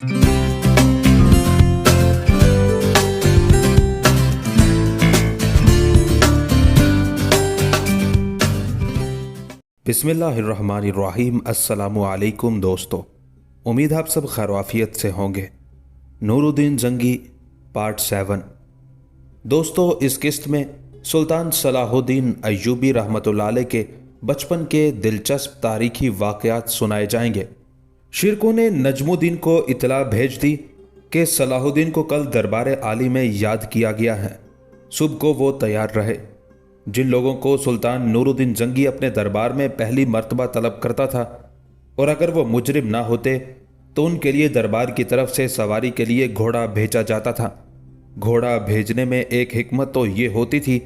बिस्मिल्लाहिर्रहमानिर्रहीम। अस्सलामु अलैकुम दोस्तों, उम्मीद आप सब खैरवाफियत से होंगे। नूरुद्दीन जंगी पार्ट 7। दोस्तों, इस किस्त में सुल्तान सलाहुद्दीन अय्यूबी रहमतुल्लाह अलैह के बचपन के दिलचस्प तारीखी वाक़यात सुनाए जाएंगे। शिरकों ने नजमुद्दीन को इतला भेज दी कि सलाहुद्दीन को कल दरबार आली में याद किया गया है। सुबह को वो तैयार रहे। जिन लोगों को सुल्तान नूरुद्दीन जंगी अपने दरबार में पहली मर्तबा तलब करता था और अगर वो मुजरिम ना होते तो उनके लिए दरबार की तरफ से सवारी के लिए घोड़ा भेजा जाता था। घोड़ा भेजने में एक हिकमत तो ये होती थी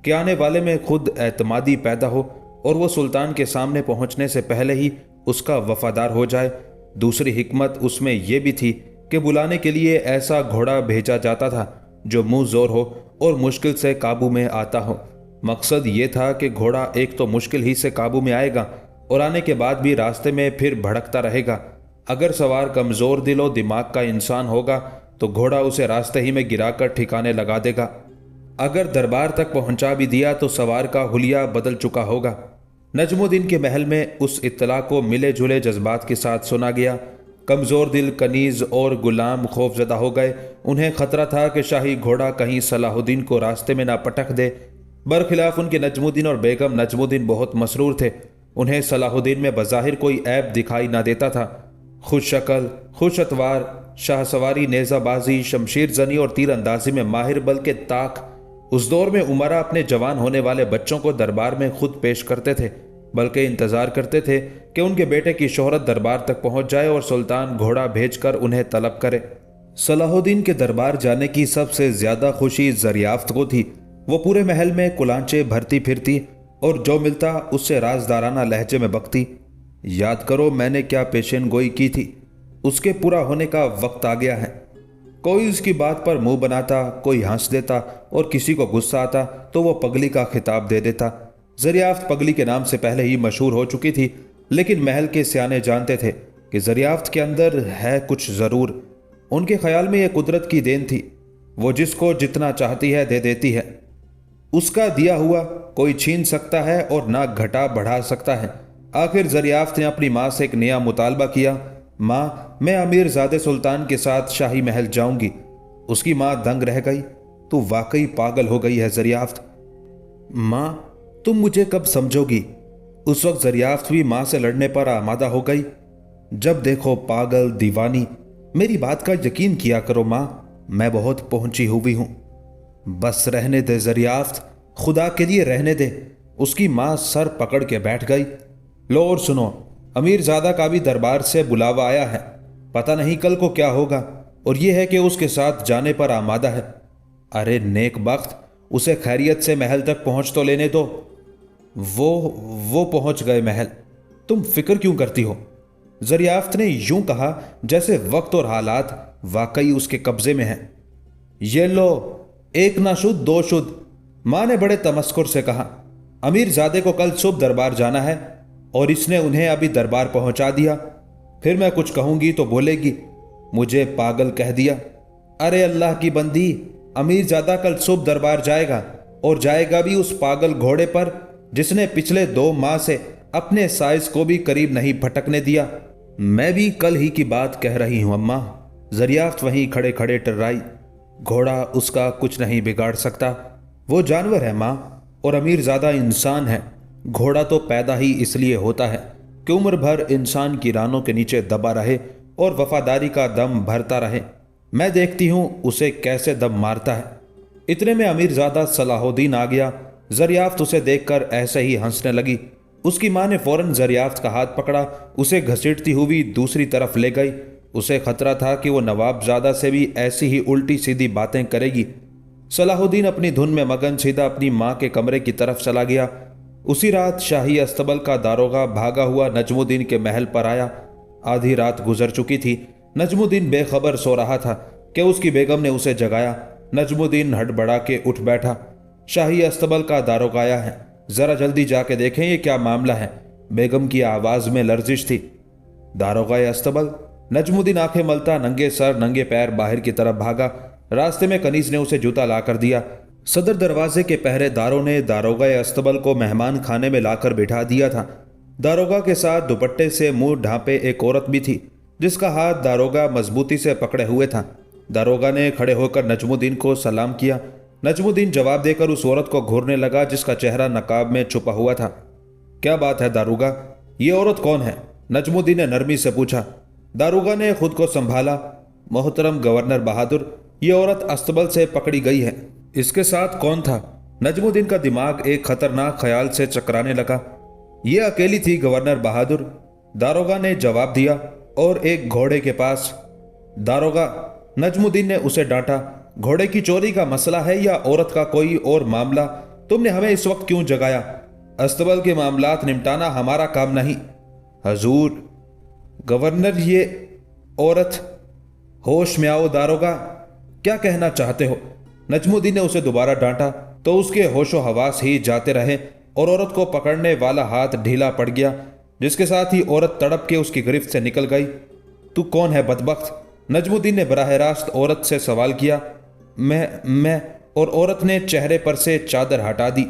कि आने वाले में खुद एतमादी पैदा हो और वो सुल्तान के सामने पहुंचने से पहले ही उसका वफादार हो जाए। दूसरी हिकमत उसमें यह भी थी कि बुलाने के लिए ऐसा घोड़ा भेजा जाता था जो मुंह जोर हो और मुश्किल से काबू में आता हो। मकसद ये था कि घोड़ा एक तो मुश्किल ही से काबू में आएगा और आने के बाद भी रास्ते में फिर भड़कता रहेगा। अगर सवार कमज़ोर दिलो दिमाग का इंसान होगा तो घोड़ा उसे रास्ते ही में गिराकर ठिकाने लगा देगा। अगर दरबार तक पहुंचा भी दिया तो सवार का हुलिया बदल चुका होगा। नजमुद्दीन के महल में उस इत्तला को मिले जुले जज्बात के साथ सुना गया। कमज़ोर दिल कनीज़ और गुलाम खौफजदा हो गए। उन्हें खतरा था कि शाही घोड़ा कहीं सलाहुद्दीन को रास्ते में ना पटक दे। बरखिलाफ उनके नजमुद्दीन और बेगम नजमुद्दीन बहुत मसरूर थे। उन्हें सलाहुद्दीन में बज़ाहिर कोई ऐब दिखाई ना देता था। खुश शक्ल, खुश अतवार, शाहसवारी, नेज़ाबाजी, शमशीर जनी और तीर अंदाजी में माहिर बल्कि ताक। उस दौर में उमरा अपने जवान होने वाले बच्चों को दरबार में खुद पेश करते थे, बल्कि इंतज़ार करते थे कि उनके बेटे की शोहरत दरबार तक पहुंच जाए और सुल्तान घोड़ा भेजकर उन्हें तलब करे। सलाहुद्दीन के दरबार जाने की सबसे ज़्यादा खुशी ज़रियाफ्त को थी। वो पूरे महल में कुलांचे भरती फिरती और जो मिलता उससे राजदाराना लहजे में बकती, याद करो मैंने क्या पेशन गोई की थी, उसके पूरा होने का वक्त आ गया है। कोई उसकी बात पर मुंह बनाता, कोई हंस देता और किसी को गुस्सा आता तो वो पगली का खिताब दे देता। ज़रियाफ्त पगली के नाम से पहले ही मशहूर हो चुकी थी, लेकिन महल के सियाने जानते थे कि ज़रियाफ्त के अंदर है कुछ ज़रूर। उनके ख्याल में यह कुदरत की देन थी। वो जिसको जितना चाहती है दे देती है। उसका दिया हुआ कोई छीन सकता है और ना घटा बढ़ा सकता है। आखिर ज़रियाफ्त ने अपनी माँ से एक नया मुतालबा किया, माँ मैं अमीर ज़ादे सुल्तान के साथ शाही महल जाऊंगी। उसकी माँ दंग रह गई, तू वाकई पागल हो गई है ज़रियाफ्त। माँ तुम मुझे कब समझोगी? उस वक्त ज़रियाफ्त भी माँ से लड़ने पर आमादा हो गई। जब देखो पागल दीवानी, मेरी बात का यकीन किया करो माँ, मैं बहुत पहुंची हुई हूं। बस रहने दे ज़रियाफ्त, खुदा के लिए रहने दे। उसकी माँ सर पकड़ के बैठ गई। लो और सुनो, अमीरजादा का भी दरबार से बुलावा आया है। पता नहीं कल को क्या होगा और यह है कि उसके साथ जाने पर आमादा है। अरे नेक बख्त, उसे खैरियत से महल तक पहुंच तो लेने दो। वो पहुंच गए महल, तुम फिक्र क्यों करती हो? ज़रियाफ्त ने यूं कहा जैसे वक्त और हालात वाकई उसके कब्जे में हैं। ये लो, एक ना शुद्ध दो शुद्ध। माँ ने बड़े तमस्कुर से कहा, अमीरजादे को कल सुबह दरबार जाना है और इसने उन्हें अभी दरबार पहुंचा दिया। फिर मैं कुछ कहूंगी तो बोलेगी मुझे पागल कह दिया। अरे अल्लाह की बंदी, अमीरजादा कल सुबह दरबार जाएगा और जाएगा भी उस पागल घोड़े पर जिसने पिछले 2 माह से अपने साइज को भी करीब नहीं फटकने दिया। मैं भी कल ही की बात कह रही हूं अम्मा। ज़रियाफ्त वहीं खड़े खड़े टर्राई। घोड़ा उसका कुछ नहीं बिगाड़ सकता, वो जानवर है माँ, और अमीरजादा इंसान है। घोड़ा तो पैदा ही इसलिए होता है कि उम्र भर इंसान की रानों के नीचे दबा रहे और वफादारी का दम भरता रहे। मैं देखती हूँ उसे कैसे दम मारता है। इतने में अमीरजादा सलाहुद्दीन आ गया। ज़रियाफ्त उसे देखकर ऐसे ही हंसने लगी। उसकी माँ ने फौरन ज़रियाफ्त का हाथ पकड़ा, उसे घसीटती हुई दूसरी तरफ ले गई। उसे खतरा था कि वो नवाबजादा से भी ऐसी ही उल्टी सीधी बातें करेगी। सलाहुद्दीन अपनी धुन में मगन सीधा अपनी माँ के कमरे की तरफ चला गया। उसी रात शाही अस्तबल का दारोगा भागा हुआ नजमुद्दीन के महल पर आया। आधी रात गुजर चुकी थी। नजमुद्दीन बेखबर सो रहा था कि उसकी बेगम ने उसे जगाया। नजमुद्दीन हड़बड़ा के उठ बैठा। शाही अस्तबल का दारोगा आया है, जरा जल्दी जाके देखें ये क्या मामला है। बेगम की आवाज में लर्जिश थी। दारोगा अस्तबल, नजमुद्दीन आंखें मलता नंगे सर नंगे पैर बाहर की तरफ भागा। रास्ते में कनीज ने उसे जूता ला कर दिया। सदर दरवाजे के पहरेदारों ने दारोगा अस्तबल को मेहमान खाने में लाकर बिठा दिया था। दारोगा के साथ दुपट्टे से मुंह ढांपे एक औरत भी थी, जिसका हाथ दारोगा मजबूती से पकड़े हुए था। दारोगा ने खड़े होकर नजमुद्दीन को सलाम किया। नजमुद्दीन जवाब देकर उस औरत को घूरने लगा, जिसका चेहरा नकाब में छुपा हुआ था। क्या बात है दारोगा, ये औरत कौन है? नजमुद्दीन ने नरमी से पूछा। दारोगा ने खुद को संभाला। मोहतरम गवर्नर बहादुर, ये औरत अस्तबल से पकड़ी गई है। इसके साथ कौन था? नजमुद्दीन का दिमाग एक खतरनाक ख्याल से चकराने लगा। ये अकेली थी गवर्नर बहादुर, दारोगा ने जवाब दिया, और एक घोड़े के पास। दारोगा, नजमुद्दीन ने उसे डांटा। घोड़े की चोरी का मसला है या औरत का कोई और मामला? तुमने हमें इस वक्त क्यों जगाया? अस्तबल के मामलात निपटाना हमारा काम नहीं। हजूर गवर्नर, ये औरत। होश में आओ दारोगा, क्या कहना चाहते हो? नजमुद्दीन ने उसे दोबारा डांटा तो उसके होशो हवास ही जाते रहे और औरत को पकड़ने वाला हाथ ढीला पड़ गया, जिसके साथ ही औरत तड़प के उसकी गिरफ्त से निकल गई। तू कौन है बदबख्त? नजमुद्दीन ने बराह रास्त औरत से सवाल किया। मैं और औरत ने चेहरे पर से चादर हटा दी।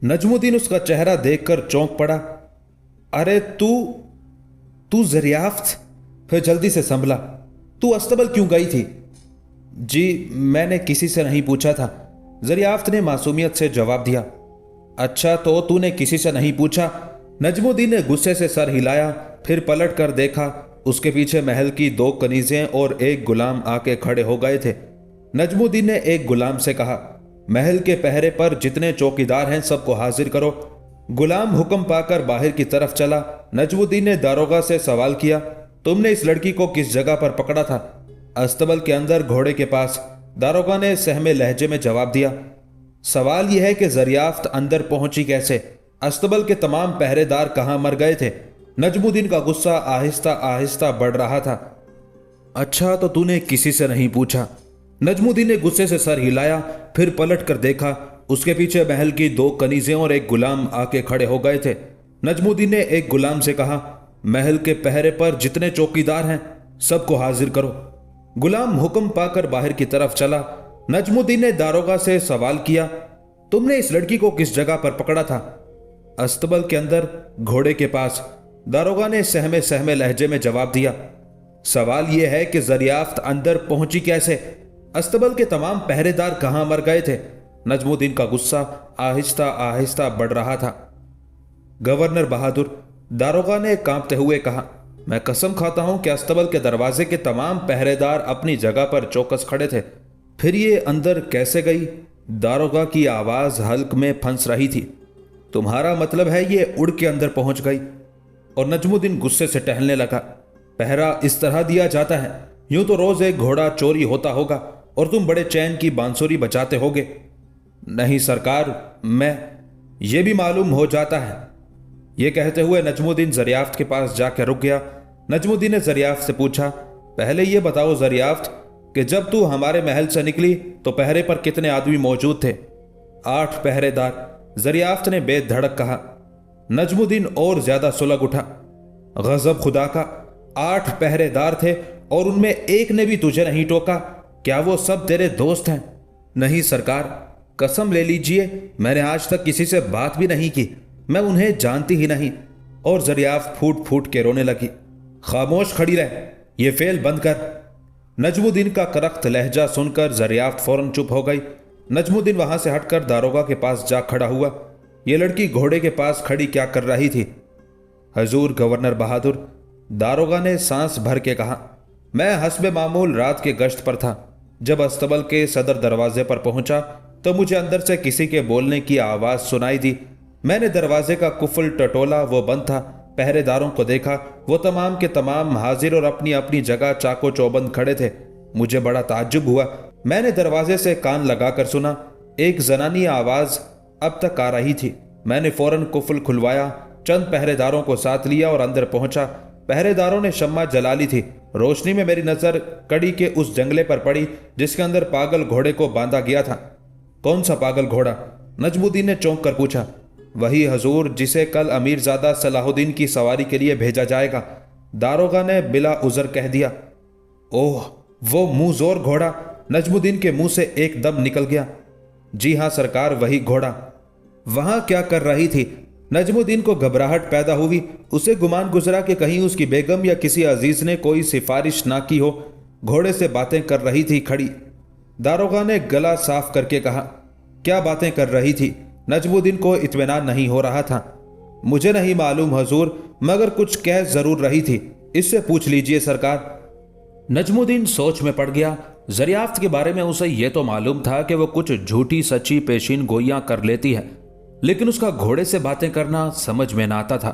नजमुद्दीन उसका चेहरा देखकर चौंक पड़ा। अरे तू ज़रियाफ्त? फिर जल्दी से संभला। तू अस्तबल क्यों गई थी? जी मैंने किसी से नहीं पूछा था, ज़रियाफ्त ने मासूमियत से जवाब दिया। अच्छा तो तूने किसी से नहीं पूछा? नजमुद्दीन ने गुस्से से सर हिलाया, फिर पलट कर देखा। उसके पीछे महल की 2 कनीजें और एक गुलाम आके खड़े हो गए थे। नजमुद्दीन ने एक गुलाम से कहा, महल के पहरे पर जितने चौकीदार हैं सबको हाजिर करो। गुलाम हुक्म पाकर बाहर की तरफ चला। नजमुद्दीन ने दारोगा से सवाल किया, तुमने इस लड़की को किस जगह पर पकड़ा था? अस्तबल के अंदर, घोड़े के पास। दारोगा ने सहमे लहजे में जवाब दिया। सवाल यह है कि ज़रियाफ्त अंदर पहुंची कैसे? अस्तबल के तमाम पहरेदार कहां मर गए थे? नजमुद्दीन का गुस्सा आहिस्ता आहिस्ता बढ़ रहा था। अच्छा तो तूने किसी से नहीं पूछा? नजमुद्दीन ने गुस्से से सर हिलाया, फिर पलट कर देखा। उसके पीछे महल की 2 कनीजें और एक गुलाम आके खड़े हो गए थे। नजमुद्दीन ने एक गुलाम से कहा, महल के पहरे पर जितने चौकीदार हैं सबको हाजिर करो। गुलाम हुक्म पाकर बाहर की तरफ चला। नजमुद्दीन ने दारोगा से सवाल किया, तुमने इस लड़की को किस जगह पर पकड़ा था? अस्तबल के अंदर, घोड़े के पास। दारोगा ने सहमे सहमे लहजे में जवाब दिया। सवाल यह है कि ज़रियाफ्त अंदर पहुंची कैसे? अस्तबल के तमाम पहरेदार कहां मर गए थे? नजमुद्दीन का गुस्सा आहिस्ता आहिस्ता बढ़ रहा था। गवर्नर बहादुर, दारोगा ने कांपते हुए कहा, मैं कसम खाता हूं कि अस्तबल के दरवाजे के तमाम पहरेदार अपनी जगह पर चौकस खड़े थे। फिर ये अंदर कैसे गई? दारोगा की आवाज हल्क में फंस रही थी। तुम्हारा मतलब है ये उड़ के अंदर पहुंच गई? और नजमुद्दीन गुस्से से टहलने लगा। पहरा इस तरह दिया जाता है? यूं तो रोज एक घोड़ा चोरी होता होगा और तुम बड़े चैन की बांसुरी बजाते होगे। नहीं सरकार, ये भी मालूम हो जाता है। यह कहते हुए नजमुद्दीन ज़रियाफ्त के पास जाकर रुक गया। नजमुद्दीन ने ज़रियाफ्त से पूछा, पहले यह बताओ ज़रियाफ्त कि जब तू हमारे महल से निकली तो पहरे पर कितने आदमी मौजूद थे? 8 पहरेदार, ज़रियाफ्त ने बेधड़क कहा। नजमुद्दीन और ज्यादा सुलग उठा। गजब खुदा का, 8 पहरेदार थे और उनमें एक ने भी तुझे नहीं टोका? क्या वो सब तेरे दोस्त हैं? नहीं सरकार, कसम ले लीजिए मैंने आज तक किसी से बात भी नहीं की, मैं उन्हें जानती ही नहीं। और ज़रियाफ्त फूट फूट के रोने लगी। खामोश खड़ी रह, ये फेल बंद कर। नजमुद्दीन का करख्त लहजा सुनकर ज़रियाफ्त फौरन चुप हो गई। नजमुद्दीन वहां से हटकर दारोगा के पास जा खड़ा हुआ। यह लड़की घोड़े के पास खड़ी क्या कर रही थी? हजूर गवर्नर बहादुर, दारोगा ने सांस भर के कहा, मैं हस्बे मामूल रात के गश्त पर था। जब अस्तबल के सदर दरवाजे पर पहुंचा तो मुझे अंदर से किसी के बोलने की आवाज सुनाई दी। मैंने दरवाजे का कुफल टटोला, वो बंद था। पहरेदारों को देखा, वो तमाम के तमाम हाजिर और अपनी अपनी जगह चाको चौबंद खड़े थे। मुझे बड़ा ताज्जुब हुआ। मैंने दरवाजे से कान लगाकर सुना, एक जनानी आवाज अब तक आ रही थी। मैंने फौरन कुफल खुलवाया, चंद पहरेदारों को साथ लिया और अंदर पहुंचा। पहरेदारों ने शम्मा जला ली थी। रोशनी में मेरी नजर कड़ी के उस जंगले पर पड़ी जिसके अंदर पागल घोड़े को बांधा गया था। कौन सा पागल घोड़ा? नजमुद्दीन ने चौंक कर पूछा। वही हजूर जिसे कल अमीरजादा सलाहुद्दीन की सवारी के लिए भेजा जाएगा। दारोगा ने बिला उज़र कह दिया। ओह, वो मुंह जोर घोड़ा नजमुद्दीन के मुंह से एकदम निकल गया। जी हाँ सरकार, वही घोड़ा। वहां क्या कर रही थी? नजमुद्दीन को घबराहट पैदा हुई। उसे गुमान गुजरा कि कहीं उसकी बेगम या किसी अजीज ने कोई सिफारिश ना की हो। घोड़े से बातें कर रही थी खड़ी। दारोगा ने गला साफ करके कहा, क्या बातें कर रही थी? नजमुद्दीन को इत्मीनान नहीं हो रहा था। मुझे नहीं मालूम हजूर, मगर कुछ कह जरूर रही थी, इससे पूछ लीजिए सरकार। नजमुद्दीन सोच में पड़ गया। दरियाफ्त के बारे में उसे यह तो मालूम था कि वो कुछ झूठी सच्ची पेशीन गोइयां कर लेती है, लेकिन उसका घोड़े से बातें करना समझ में ना आता था।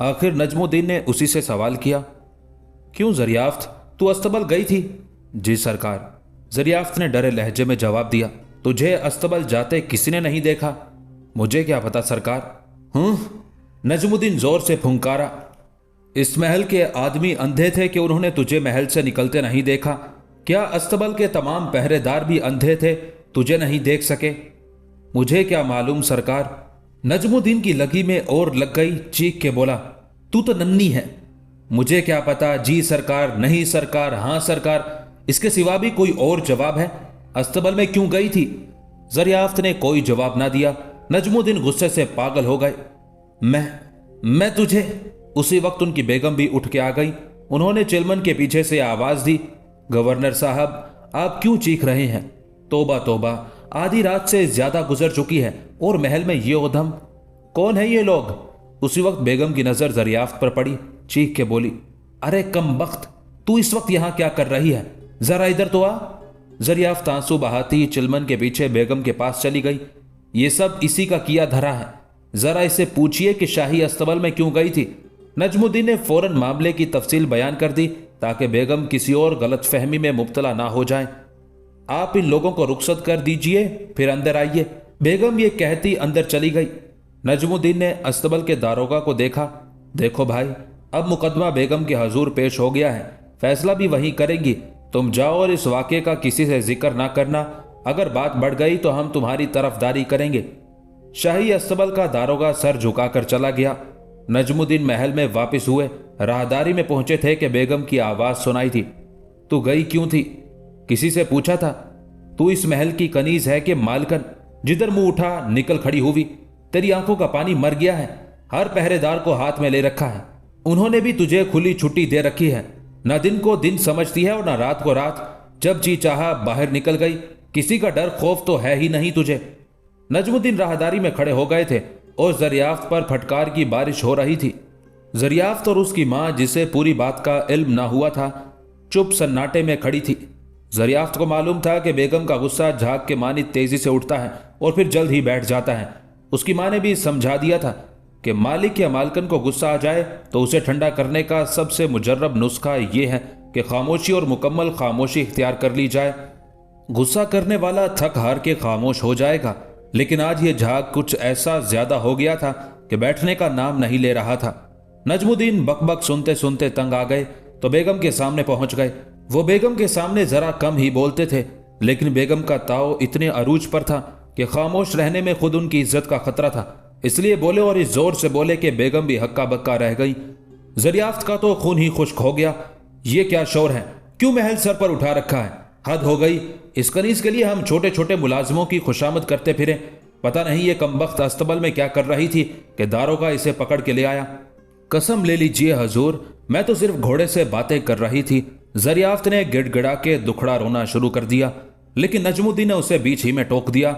आखिर नजमुद्दीन ने उसी से सवाल किया, क्यों दरियाफ्त, तू अस्तबल गई थी? जी सरकार, दरियाफ्त ने डरे लहजे में जवाब दिया। तुझे अस्तबल जाते किसी ने नहीं देखा? मुझे क्या पता सरकार। नजमुद्दीन जोर से फुंकारा। इस महल के आदमी अंधे थे कि उन्होंने तुझे महल से निकलते नहीं देखा? क्या अस्तबल के तमाम पहरेदार भी अंधे थे, तुझे नहीं देख सके? मुझे क्या मालूम सरकार। नजमुद्दीन की लगी में और लग गई, चीख के बोला, तू तो नन्ही है। मुझे क्या पता। जी सरकार, नहीं सरकार, हां सरकार, इसके सिवा भी कोई और जवाब है? अस्तबल में क्यों गई थी? दरियाफ्त ने कोई जवाब ना दिया। नजमुद्दीन गुस्से से पागल हो गए। मैं तुझे। उसी वक्त उनकी बेगम भी उठ के आ गई। उन्होंने चिलमन के पीछे से आवाज दी, गवर्नर साहब, आप क्यों चीख रहे हैं? तोबा तोबा, आधी रात से ज्यादा गुजर चुकी है और महल में ये उधम। कौन है ये लोग? उसी वक्त बेगम की नजर दरियाफ्त पर पड़ी। चीख के बोली, अरे कम बख्त, तू इस वक्त यहां क्या कर रही है? जरा इधर तो आ। दरियाफ्त आंसू बहाती चिलमन के पीछे बेगम के पास चली गई। ये सब इसी का किया धरा है। जरा इसे पूछिए कि शाही अस्तबल में क्यों गई थी। नजमुद्दीन ने फौरन मामले की तफसील बयान कर दी ताकि बेगम किसी और गलत फहमी में मुब्तला ना हो जाए। आप इन लोगों को रुखसत कर दीजिए, फिर अंदर आइए। बेगम ये कहती अंदर चली गई। नजमुद्दीन ने अस्तबल के दारोगा को देखा। देखो भाई, अब मुकदमा बेगम के हजूर पेश हो गया है, फैसला भी वही करेंगी। तुम जाओ और इस वाक़े का किसी से जिक्र ना करना। अगर बात बढ़ गई तो हम तुम्हारी तरफदारी करेंगे। शाही अस्तबल का दारोगा सर झुकाकर चला गया। नजमुद्दीन महल में वापस हुए। राहदारी में पहुंचे थे कि बेगम की आवाज सुनाई थी। तू गई क्यों थी? किसी से पूछा था? तू इस महल की कनीज है कि मालकन? जिधर मुंह उठा निकल खड़ी हुई। तेरी आंखों का पानी मर गया है। हर पहरेदार को हाथ में ले रखा है। उन्होंने भी तुझे खुली छुट्टी दे रखी है। न दिन को दिन समझती है और न रात को रात। जब जी चाहा बाहर निकल गई। किसी का डर खौफ तो है ही नहीं तुझे। नजमुद्दीन राहदारी में खड़े हो गए थे और दरियाफ्त पर फटकार की बारिश हो रही थी। दरियाफ्त और उसकी मां, जिसे पूरी बात का इल्म ना हुआ था, चुप सन्नाटे में खड़ी थी। दरियाफ्त को मालूम था कि बेगम का गुस्सा झाग के मानित तेजी से उठता है और फिर जल्द ही बैठ जाता है। उसकी मां ने भी समझा दिया था कि मालिक या मालकन को गुस्सा आ जाए तो उसे ठंडा करने का सबसे मुजर्रब नुस्खा यह है कि खामोशी और मुकम्मल खामोशी इख्तियार कर ली जाए। गुस्सा करने वाला थक हार के खामोश हो जाएगा, लेकिन आज ये झाग कुछ ऐसा ज्यादा हो गया था कि बैठने का नाम नहीं ले रहा था। नजमुद्दीन बकबक सुनते सुनते तंग आ गए तो बेगम के सामने पहुंच गए। वो बेगम के सामने जरा कम ही बोलते थे, लेकिन बेगम का ताव इतने अरूज पर था कि खामोश रहने में खुद उनकी इज्जत का खतरा था। इसलिए बोले और इस जोर से बोले कि बेगम भी हक्का बक्का रह गई। दरियाफ्त का तो खून ही खुश्क हो गया। ये क्या शोर है? क्यों महल सर पर उठा रखा है? हद हो गई। इस कनीज के लिए हम छोटे छोटे मुलाजमों की खुशामद करते फिरे। पता नहीं ये कमबख्त अस्तबल में क्या कर रही थी कि दारोगा इसे पकड़ के ले आया। कसम ले लीजिए हजूर, मैं तो सिर्फ घोड़े से बातें कर रही थी। दरियाफ्त ने गिड़गिड़ा के दुखड़ा रोना शुरू कर दिया, लेकिन नजमुद्दीन ने उसे बीच ही में टोक दिया।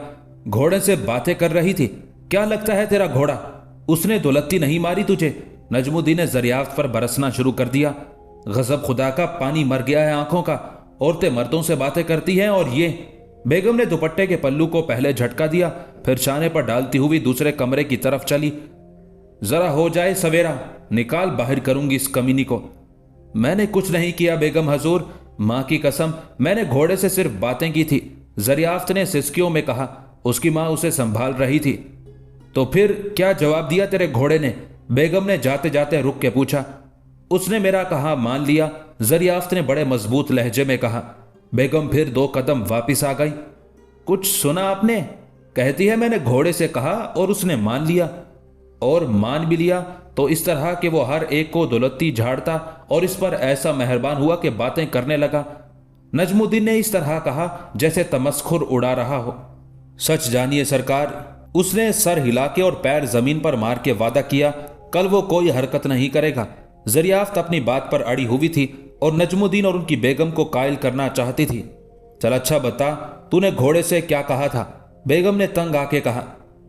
घोड़े से बातें कर रही थी? क्या लगता है तेरा घोड़ा? उसने दुलत्ती नहीं मारी तुझे? नजमुद्दीन ने दरियाफ्त पर बरसना शुरू कर दिया। गजब खुदा का, पानी मर गया है आंखों का। औरतें मर्दों से बातें करती हैं और ये। बेगम ने दुपट्टे के पल्लू को पहले झटका दिया, फिर छाने पर डालती हुई दूसरे कमरे की तरफ चली। जरा हो जाए सवेरा, निकाल बाहर करूंगी इस कमीनी को। मैंने कुछ नहीं किया बेगम हजूर, मां की कसम, मैंने घोड़े से सिर्फ बातें की थी। दरियाफ्त ने सिसकियों में कहा। उसकी मां उसे संभाल रही थी। तो फिर क्या जवाब दिया तेरे घोड़े ने? बेगम ने जाते जाते रुक के पूछा। उसने मेरा कहा मान लिया, दरियाफ्त ने बड़े मजबूत लहजे में कहा। बेगम फिर 2 कदम वापिस आ गई। कुछ सुना आपने? कहती है मैंने घोड़े से कहा और उसने मान लिया। और मान भी लिया تو اس طرح کہ وہ ہر ایک کو دولتی جھاڑتا اور اس پر ایسا مہربان ہوا کہ باتیں کرنے لگا۔ نجم الدین نے اس طرح کہا جیسے تمسخر اڑا رہا ہو، سچ جانیے سرکار، اس نے سر ہلا کے اور پیر زمین پر مار کے وعدہ کیا کل وہ کوئی حرکت نہیں کرے گا۔ دریافت اپنی بات پر اڑی ہوئی تھی اور نجم الدین اور ان کی بیگم کو قائل کرنا چاہتی تھی۔ چل اچھا بتا، تو نے گھوڑے سے کیا کہا تھا؟ بیگم نے تنگ آ کے کہا۔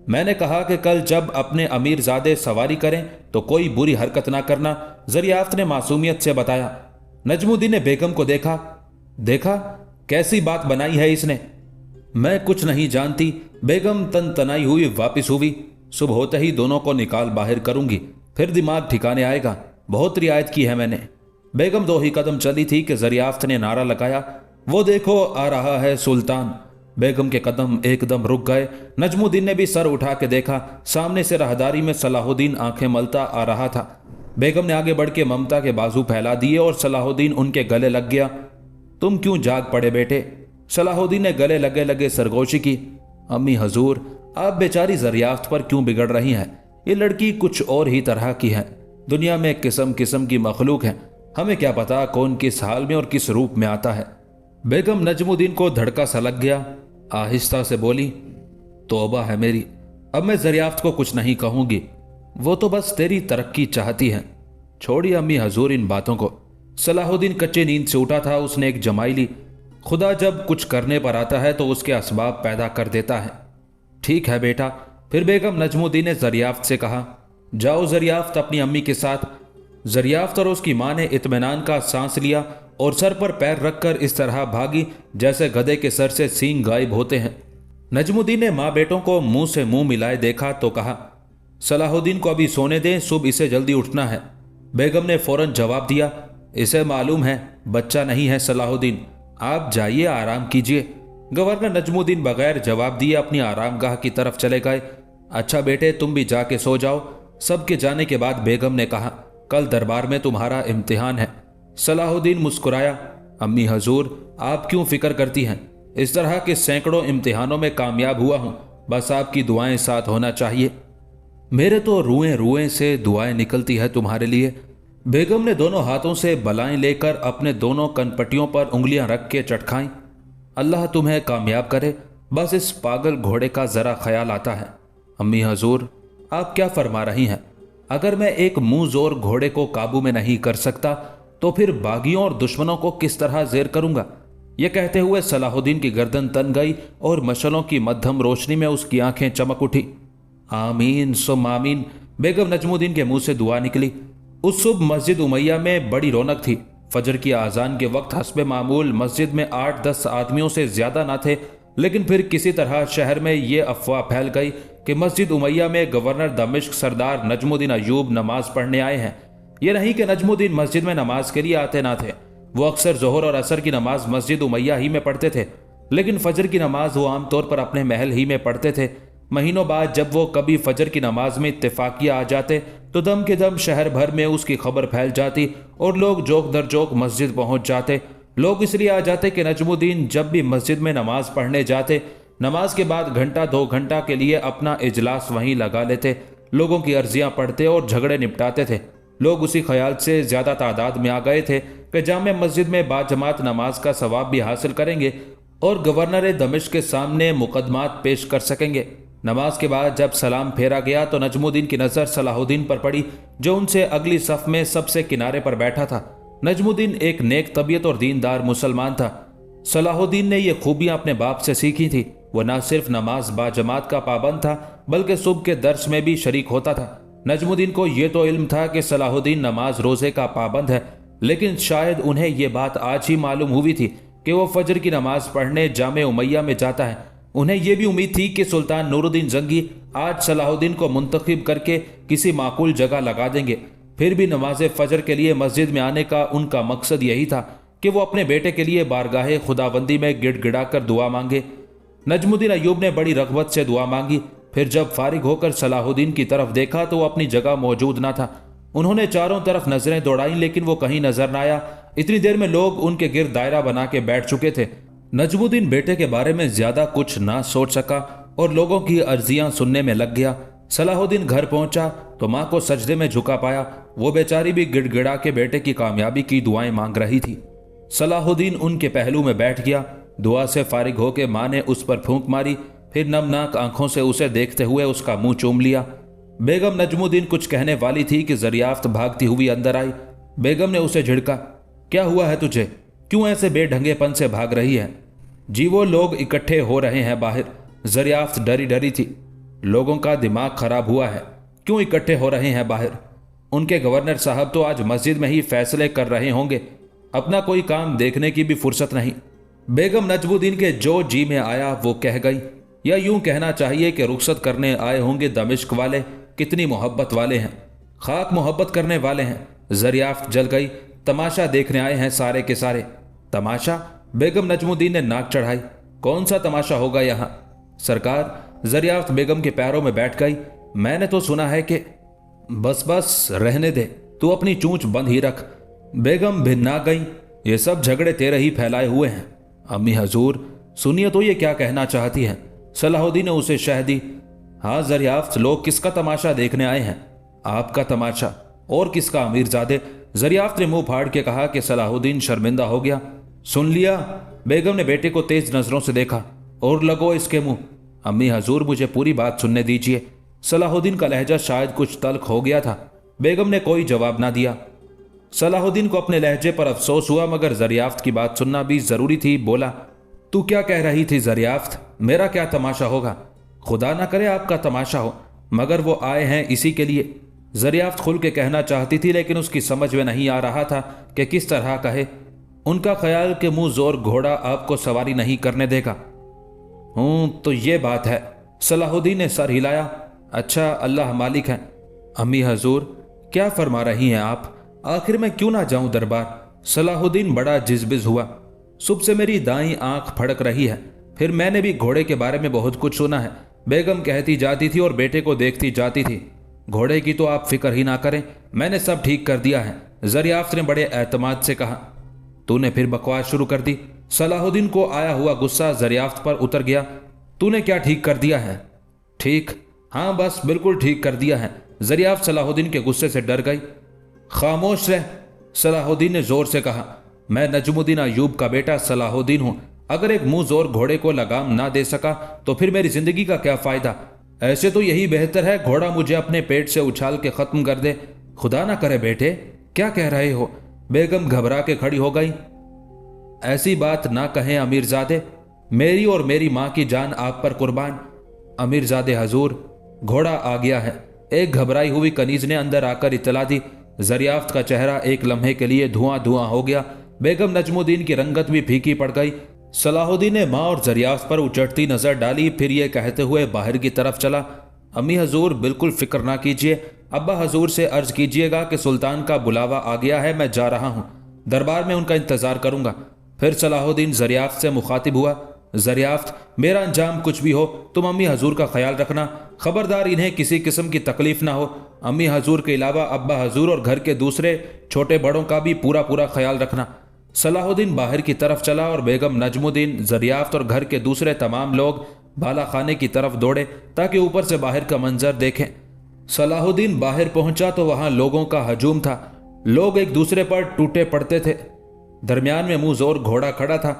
میں نے کہا کہ کل جب اپنے امیر زادے سواری کریں تو کوئی بری حرکت نہ کرنا، دریافت نے معصومیت سے بتایا۔ نجم الدین نے بیگم کو دیکھا کیسی بات بنائی ہے اس نے۔ میں کچھ نہیں جانتی، بیگم تن تنائی ہوئی واپس ہوئی۔ صبح ہوتے ہی دونوں کو نکال باہر کروں گی، پھر دماغ ٹھکانے آئے گا، بہت رعایت کی ہے میں نے۔ بیگم 2 ہی قدم چلی تھی کہ دریافت نے نعرہ لگایا، وہ دیکھو آ رہا ہے سلطان۔ بیگم کے قدم ایک دم رک گئے۔ نجم الدین نے بھی سر اٹھا کے دیکھا، سامنے سے راہداری میں صلاح الدین آنکھیں ملتا آ رہا تھا۔ بیگم نے آگے بڑھ کے ممتا کے بازو پھیلا دیے اور صلاح الدین ان کے گلے لگ گیا۔ تم کیوں جاگ پڑے بیٹے؟ صلاح الدین نے گلے لگے سرگوشی کی۔ امی حضور، آپ بیچاری دریافت پر کیوں بگڑ رہی ہیں؟ یہ لڑکی کچھ اور ہی طرح کی ہے، دنیا میں قسم قسم کی مخلوق ہیں، ہمیں کیا پتا کون کس حال میں اور کس روپ میں آتا ہے۔ بیگم نجم الدین کو دھڑکا سا لگ گیا، آہستہ سے بولی، توبہ ہے میری، اب میں دریافت کو کچھ نہیں کہوں گی، وہ تو بس تیری ترقی چاہتی ہے۔ چھوڑی امی حضور ان باتوں کو۔ صلاح الدین کچے نیند سے اٹھا تھا، اس نے ایک جمائی لی۔ خدا جب کچھ کرنے پر آتا ہے تو اس کے اسباب پیدا کر دیتا ہے۔ ٹھیک ہے بیٹا۔ پھر بیگم نجم الدین نے دریافت سے کہا، جاؤ دریافت اپنی امی کے ساتھ۔ دریافت اور اس کی ماں نے اطمینان کا سانس لیا اور سر پر پیر رکھ کر اس طرح بھاگی جیسے گدھے کے سر سے سینگ غائب ہوتے ہیں۔ نجم الدین نے ماں بیٹوں کو منہ سے منہ ملائے دیکھا تو کہا، صلاح الدین کو ابھی سونے دیں، صبح اسے جلدی اٹھنا ہے۔ بیگم نے فوراً جواب دیا، اسے معلوم ہے بچہ نہیں ہے صلاح الدین، آپ جائیے آرام کیجیے۔ گورنر نجم الدین بغیر جواب دیے اپنی آرام گاہ کی طرف چلے گئے۔ اچھا بیٹے تم بھی جا کے سو جاؤ۔ سب کے جانے کے بعد بیگم نے کہا، کل دربار میں تمہارا امتحان ہے۔ صلاح الدین مسکرایا، امی حضور آپ کیوں فکر کرتی ہیں؟ اس طرح کے سینکڑوں امتحانوں میں کامیاب ہوا ہوں، بس آپ کی دعائیں ساتھ ہونا چاہیے۔ میرے تو روئیں روئیں سے دعائیں نکلتی ہے تمہارے لیے۔ بیگم نے دونوں ہاتھوں سے بلائیں لے کر اپنے دونوں کنپٹیوں پر انگلیاں رکھ کے چٹکھائیں۔ اللہ تمہیں کامیاب کرے، بس اس پاگل گھوڑے کا ذرا خیال آتا ہے۔ امی حضور آپ کیا فرما رہی ہیں؟ اگر میں ایک منہ زور گھوڑے کو قابو میں نہیں کر سکتا تو پھر باغیوں اور دشمنوں کو کس طرح زیر کروں گا؟ یہ کہتے ہوئے صلاح الدین کی گردن تن گئی اور مشعلوں کی مدھم روشنی میں اس کی آنکھیں چمک اٹھی۔ آمین ثم آمین۔ بیگم نجم الدین کے منہ سے دعا نکلی۔ اس صبح مسجد امیہ میں بڑی رونق تھی۔ فجر کی اذان کے وقت حسب معمول مسجد میں 8-10 آدمیوں سے زیادہ نہ تھے، لیکن پھر کسی طرح شہر میں یہ افواہ پھیل گئی کہ مسجد امیہ میں گورنر دمشق سردار نجم الدین ایوب نماز پڑھنے آئے ہیں۔ یہ نہیں کہ نجم الدین مسجد میں نماز کے لیے آتے نہ تھے، وہ اکثر ظہر اور عصر کی نماز مسجد امیہ ہی میں پڑھتے تھے، لیکن فجر کی نماز وہ عام طور پر اپنے محل ہی میں پڑھتے تھے۔ مہینوں بعد جب وہ کبھی فجر کی نماز میں اتفاقیہ آ جاتے تو دم کے دم شہر بھر میں اس کی خبر پھیل جاتی اور لوگ جوک در جوک مسجد پہنچ جاتے۔ لوگ اس لیے آ جاتے کہ نجم الدین جب بھی مسجد میں نماز پڑھنے جاتے، نماز کے بعد 1-2 گھنٹہ کے لیے اپنا اجلاس وہیں لگا لیتے، لوگوں کی عرضیاں پڑھتے اور جھگڑے نپٹاتے تھے۔ لوگ اسی خیال سے زیادہ تعداد میں آ گئے تھے کہ جامع مسجد میں باجماعت نماز کا ثواب بھی حاصل کریں گے اور گورنر دمشق کے سامنے مقدمات پیش کر سکیں گے۔ نماز کے بعد جب سلام پھیرا گیا تو نجم الدین کی نظر صلاح الدین پر پڑی، جو ان سے اگلی صف میں سب سے کنارے پر بیٹھا تھا۔ نجم الدین ایک نیک طبیعت اور دیندار مسلمان تھا۔ صلاح الدین نے یہ خوبیاں اپنے باپ سے سیکھی تھی۔ وہ نہ صرف نماز باجماعت کا پابند تھا بلکہ صبح کے درس میں بھی شریک ہوتا تھا۔ نجم الدین کو یہ تو علم تھا کہ صلاح الدین نماز روزے کا پابند ہے، لیکن شاید انہیں یہ بات آج ہی معلوم ہوئی تھی کہ وہ فجر کی نماز پڑھنے جامع امیہ میں جاتا ہے۔ انہیں یہ بھی امید تھی کہ سلطان نور الدین زنگی آج صلاح الدین کو منتخب کر کے کسی معقول جگہ لگا دیں گے۔ پھر بھی نماز فجر کے لیے مسجد میں آنے کا ان کا مقصد یہی تھا کہ وہ اپنے بیٹے کے لیے بارگاہ خداوندی میں گڑ گڑا کر دعا مانگے۔ نجم الدین ایوب نے بڑی رغبت سے دعا مانگی، پھر جب فارغ ہو کر صلاح الدین کی طرف دیکھا تو وہ اپنی جگہ موجود نہ تھا۔ انہوں نے چاروں طرف نظریں دوڑائیں لیکن وہ کہیں نظر نہ آیا۔ اتنی دیر میں لوگ ان کے گرد دائرہ بنا کے بیٹھ چکے تھے۔ نجم الدین بیٹے کے بارے میں زیادہ کچھ نہ سوچ سکا اور لوگوں کی عرضیاں سننے میں لگ گیا۔ सलाह उद्दीन घर पहुंचा तो माँ को सजदे में झुका पाया। वो बेचारी भी गिड़गिड़ा के बेटे की कामयाबी की दुआएं मांग रही थी। सलाहुद्दीन उनके पहलू में बैठ गया। दुआ से फारिग होकर माँ ने उस पर फूंक मारी, फिर नमनाक आंखों से उसे देखते हुए उसका मुंह चूम लिया। बेगम नजमुद्दीन कुछ कहने वाली थी कि दरियाफ्त भागती हुई अंदर आई। बेगम ने उसे झिड़का, क्या हुआ है तुझे, क्यों ऐसे बेढंगेपन से भाग रही है? जी वो लोग इकट्ठे हो रहे हैं बाहर। दरियाफ्त डरी डरी थी। लोगों का दिमाग खराब हुआ है, क्यों इकट्ठे हो रहे हैं बाहर? उनके गवर्नर साहब तो आज मस्जिद में ही फैसले कर रहे होंगे, अपना कोई काम देखने की भी फुर्सत नहीं। बेगम नजमुद्दीन के जो जी में आया वो कह गई, या यूं कहना चाहिए कि रुखसत करने आए होंगे दमिश्क वाले। कितनी मोहब्बत वाले हैं, खाक मोहब्बत करने वाले हैं। दरियाफ्त जल गई। तमाशा देखने आए हैं सारे के सारे। तमाशा? बेगम नजमुद्दीन ने नाक चढ़ाई। कौन सा तमाशा होगा यहाँ? सरकार, दरियाफ्त बेगम के पैरों में बैठ गई। मैंने तो सुना है कि बस बस रहने दे, तू अपनी चूंच बंद ही रख। बेगम भिन्ना गई। ये सब झगड़े तेरे ही फैलाए हुए हैं। अम्मी हजूर, सुनिए तो ये क्या कहना चाहती हैं? सलाहुद्दीन ने उसे शह दी। हाँ दरियाफ्त, लोग किसका तमाशा देखने आए हैं? आपका तमाशा। और किसका अमीरजादे? दरियाफ्त ने मुंह फाड़ के कहा कि सलाहुद्दीन शर्मिंदा हो गया। सुन लिया? बेगम ने बेटे को तेज नजरों से देखा। और लगो इसके मुंह। अम्मी हजूर, मुझे पूरी बात सुनने दीजिए। सलाहुद्दीन का लहजा शायद कुछ तल्ख हो गया था। बेगम ने कोई जवाब ना दिया। सलाहुद्दीन को अपने लहजे पर अफसोस हुआ, मगर दरियाफ्त की बात सुनना भी जरूरी थी। बोला, तू क्या कह रही थी दरियाफ्त? मेरा क्या तमाशा होगा? खुदा ना करे आपका तमाशा हो, मगर वो आए हैं इसी के लिए। दरियाफ्त खुल के कहना चाहती थी, लेकिन उसकी समझ में नहीं आ रहा था कि किस तरह कहे। उनका ख्याल के मुंह जोर घोड़ा आपको सवारी नहीं करने देगा। तो ये बात है। सलाहुद्दीन ने सर हिलाया। अच्छा, अल्लाह मालिक है। अम्मी हजूर, क्या फरमा रही हैं आप? आखिर मैं क्यों ना जाऊं दरबार? सलाहुद्दीन बड़ा जिजबिज हुआ। सुबह से मेरी दाईं आंख फड़क रही है। फिर मैंने भी घोड़े के बारे में बहुत कुछ सुना है। बेगम कहती जाती थी और बेटे को देखती जाती थी। घोड़े की तो आप फिक्र ही ना करें, मैंने सब ठीक कर दिया है। दरियाफ्त ने बड़े एतमाद से कहा। तूने फिर बकवास शुरू कर दी। सलाहुद्दीन को आया हुआ गुस्सा दरियाफ्त पर उतर गया। तूने क्या ठीक कर दिया है? ठीक? हाँ बस बिल्कुल ठीक कर दिया है। दरियाफ्त सलाहुद्दीन के गुस्से से डर गई। खामोश रह, सलाहुद्दीन ने जोर से कहा। मैं नजमुद्दीन अयूब का बेटा सलाहुद्दीन हूं। अगर एक मुंह जोर घोड़े को लगाम ना दे सका तो फिर मेरी जिंदगी का क्या फायदा? ऐसे तो यही बेहतर है घोड़ा मुझे अपने पेट से उछाल के खत्म कर दे। खुदा ना करे बेटे, क्या कह रहे हो? बेगम घबरा के खड़ी हो गई। ऐसी बात ना कहें अमीरजादे, मेरी और मेरी मां की जान आप पर कुर्बान। अमीरजादे हजूर, घोड़ा आ गया है। एक घबराई हुई कनीज ने अंदर आकर इतला दी। दरियाफ्त का चेहरा एक लम्हे के लिए धुआं धुआं हो गया। बेगम नजमुद्दीन की रंगत भी फीकी पड़ गई। सलाहुद्दीन ने माँ और दरियाफ्त पर उचटती नजर डाली, फिर ये कहते हुए बाहर की तरफ चला। अम्मी हजूर, बिल्कुल फिक्र ना कीजिए। अब्बा हजूर से अर्ज कीजिएगा कि सुल्तान का बुलावा आ गया है, मैं जा रहा हूँ। दरबार में उनका इंतजार करूंगा। फिर सलाहुद्दीन दरियाफ्त से मुखातिब हुआ। दरियाफ्त, मेरा अंजाम कुछ भी हो, तुम अम्मी हजूर का ख्याल रखना। खबरदार इन्हें किसी किस्म की तकलीफ ना हो। अम्मी हजूर के अलावा अब्बा हजूर और घर के दूसरे छोटे बड़ों का भी पूरा पूरा ख्याल रखना। सलाहुद्दीन बाहर की तरफ चला और बेगम नजमुद्दीन, दरियाफ्त और घर के दूसरे तमाम लोग बाला खाने की तरफ दौड़े ताकि ऊपर से बाहर का मंजर देखें। सलाहुद्दीन बाहर पहुंचा तो वहां लोगों का हजूम था। लोग एक दूसरे पर टूटे पड़ते थे। दरमियान में मुंह जोर घोड़ा खड़ा था।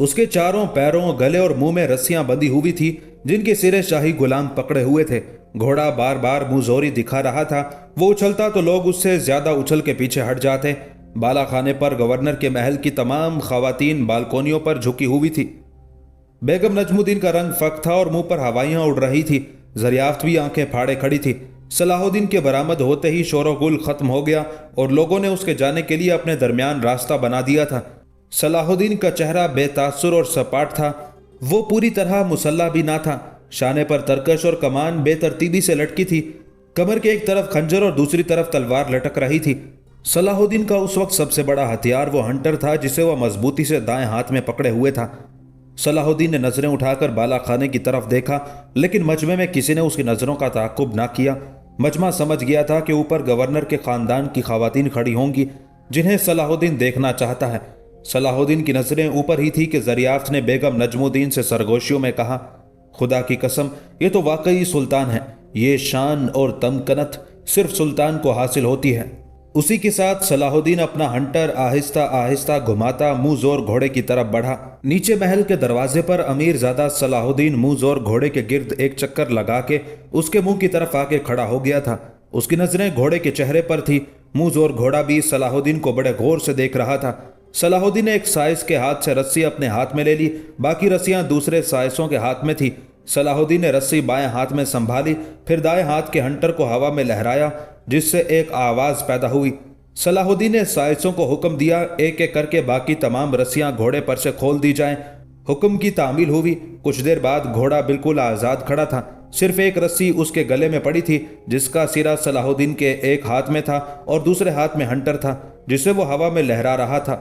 उसके चारों पैरों, गले और मुंह में रस्सियां बंधी हुई थी, जिनके सिरे शाही गुलाम पकड़े हुए थे। घोड़ा बार बार मुंह जोरी दिखा रहा था। वो उछलता तो लोग उससे ज्यादा उछल के पीछे हट जाते। बाला खाने पर गवर्नर के महल की तमाम खवातीन बालकोनियों पर झुकी हुई थी। बेगम नजमुद्दीन का रंग फक था और मुंह पर हवाइयां उड़ रही थी। दरियाफ्त भी आंखें फाड़े खड़ी थी। सलाहुद्दीन के बरामद होते ही शोरगुल खत्म हो गया और लोगों ने उसके जाने के लिए अपने दरमियान रास्ता बना दिया था। सलाहुद्दीन का चेहरा बेतासुर और सपाट था। वो पूरी तरह मुसल्ला भी ना था। शाने पर तरकश और कमान बेतरतीबी से लटकी थी। कमर के एक तरफ खंजर और दूसरी तरफ तलवार लटक रही थी। सलाहुद्दीन का उस वक्त सबसे बड़ा हथियार वो हंटर था जिसे वह मजबूती से दाएं हाथ में पकड़े हुए था। सलाहुद्दीन ने नजरें उठाकर बाला खाने की तरफ देखा, लेकिन मजमे में किसी ने उसकी नजरों का ताक़ुब ना किया। मजमा समझ गया था कि ऊपर गवर्नर के खानदान की खवातीन खड़ी होंगी जिन्हें सलाहुद्दीन देखना चाहता है। सलाहुद्दीन की नजरें ऊपर ही थी कि दरियाफ्त ने बेगम नजमुद्दीन से सरगोशियों में कहा, खुदा की कसम, ये तो वाकई सुल्तान है। یہ شان اور تمکنت صرف سلطان کو حاصل ہوتی ہے۔ اسی کے ساتھ صلاح الدین اپنا ہنٹر آہستہ آہستہ گھماتا منہ زور گھوڑے کی طرف بڑھا۔ نیچے محل کے دروازے پر امیر زادہ صلاح الدین منہ زور گھوڑے کے گرد ایک چکر لگا کے اس کے منہ کی طرف آ کے کھڑا ہو گیا تھا۔ اس کی نظریں گھوڑے کے چہرے پر تھی۔ منہ زور گھوڑا بھی صلاح الدین کو بڑے غور سے دیکھ رہا تھا۔ صلاح الدین نے ایک سائس کے ہاتھ سے رسی اپنے ہاتھ میں لے لی، باقی رسیاں دوسرے سائسوں کے ہاتھ میں تھی۔ صلاح الدین نے رسی بائیں ہاتھ میں سنبھالی، پھر دائیں ہاتھ کے ہنٹر کو ہوا میں لہرایا جس سے ایک آواز پیدا ہوئی۔ صلاح الدین نے سائسوں کو حکم دیا ایک ایک کر کے باقی تمام رسیاں گھوڑے پر سے کھول دی جائیں۔ حکم کی تعمیل ہوئی۔ کچھ دیر بعد گھوڑا بالکل آزاد کھڑا تھا، صرف ایک رسی اس کے گلے میں پڑی تھی جس کا سرا صلاح الدین کے ایک ہاتھ میں تھا اور دوسرے ہاتھ میں ہنٹر تھا جسے وہ ہوا میں لہرا رہا تھا۔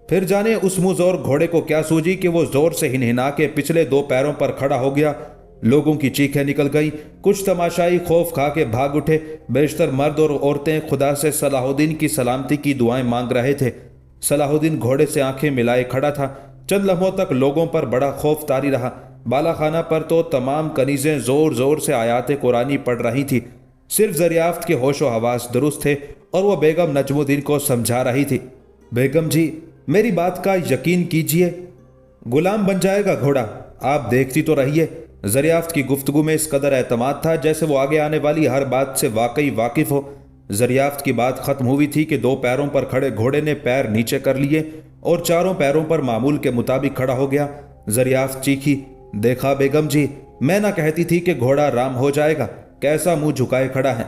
پھر جانے اس منہ زور گھوڑے کو کیا سوجی کہ وہ زور سے ہنہنا کے پچھلے دو پیروں پر کھڑا ہو گیا۔ لوگوں کی چیخیں نکل گئیں، کچھ تماشائی خوف کھا کے بھاگ اٹھے۔ بیشتر مرد اور عورتیں خدا سے صلاح الدین کی سلامتی کی دعائیں مانگ رہے تھے۔ صلاح الدین گھوڑے سے آنکھیں ملائے کھڑا تھا۔ چند لمحوں تک لوگوں پر بڑا خوف طاری رہا۔ بالا خانہ پر تو تمام کنیزیں زور زور سے آیات قرآنی پڑھ رہی تھی۔ صرف دریافت کے ہوش و حواس درست تھے اور وہ بیگم نجم الدین کو سمجھا رہی تھی۔ بیگم جی، میری بات کا یقین کیجئے، غلام بن جائے گا گھوڑا، آپ دیکھتی تو رہیے۔ دریافت کی گفتگو میں اس قدر اعتماد تھا جیسے وہ آگے آنے والی ہر بات سے واقعی واقف ہو۔ دریافت کی بات ختم ہوئی تھی کہ دو پیروں پر کھڑے گھوڑے نے پیر نیچے کر لیے اور چاروں پیروں پر معمول کے مطابق کھڑا ہو گیا۔ دریافت چیخی، دیکھا بیگم جی، میں نہ کہتی تھی کہ گھوڑا رام ہو جائے گا، کیسا منہ جھکائے کھڑا ہے۔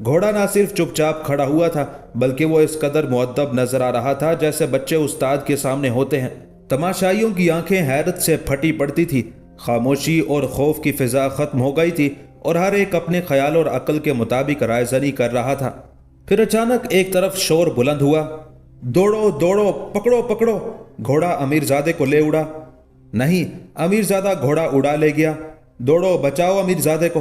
گھوڑا نہ صرف چپ چاپ کھڑا ہوا تھا بلکہ وہ اس قدر مؤدب نظر آ رہا تھا جیسے بچے استاد کے سامنے ہوتے ہیں۔ تماشائیوں کی آنکھیں حیرت سے پھٹی پڑتی تھی۔ خاموشی اور خوف کی فضا ختم ہو گئی تھی اور ہر ایک اپنے خیال اور عقل کے مطابق رائے زنی کر رہا تھا۔ پھر اچانک ایک طرف شور بلند ہوا، دوڑو دوڑو، پکڑو پکڑو، گھوڑا امیر زادے کو لے اڑا۔ نہیں، امیر زادہ گھوڑا اڑا لے گیا، دوڑو بچاؤ امیر زادے کو۔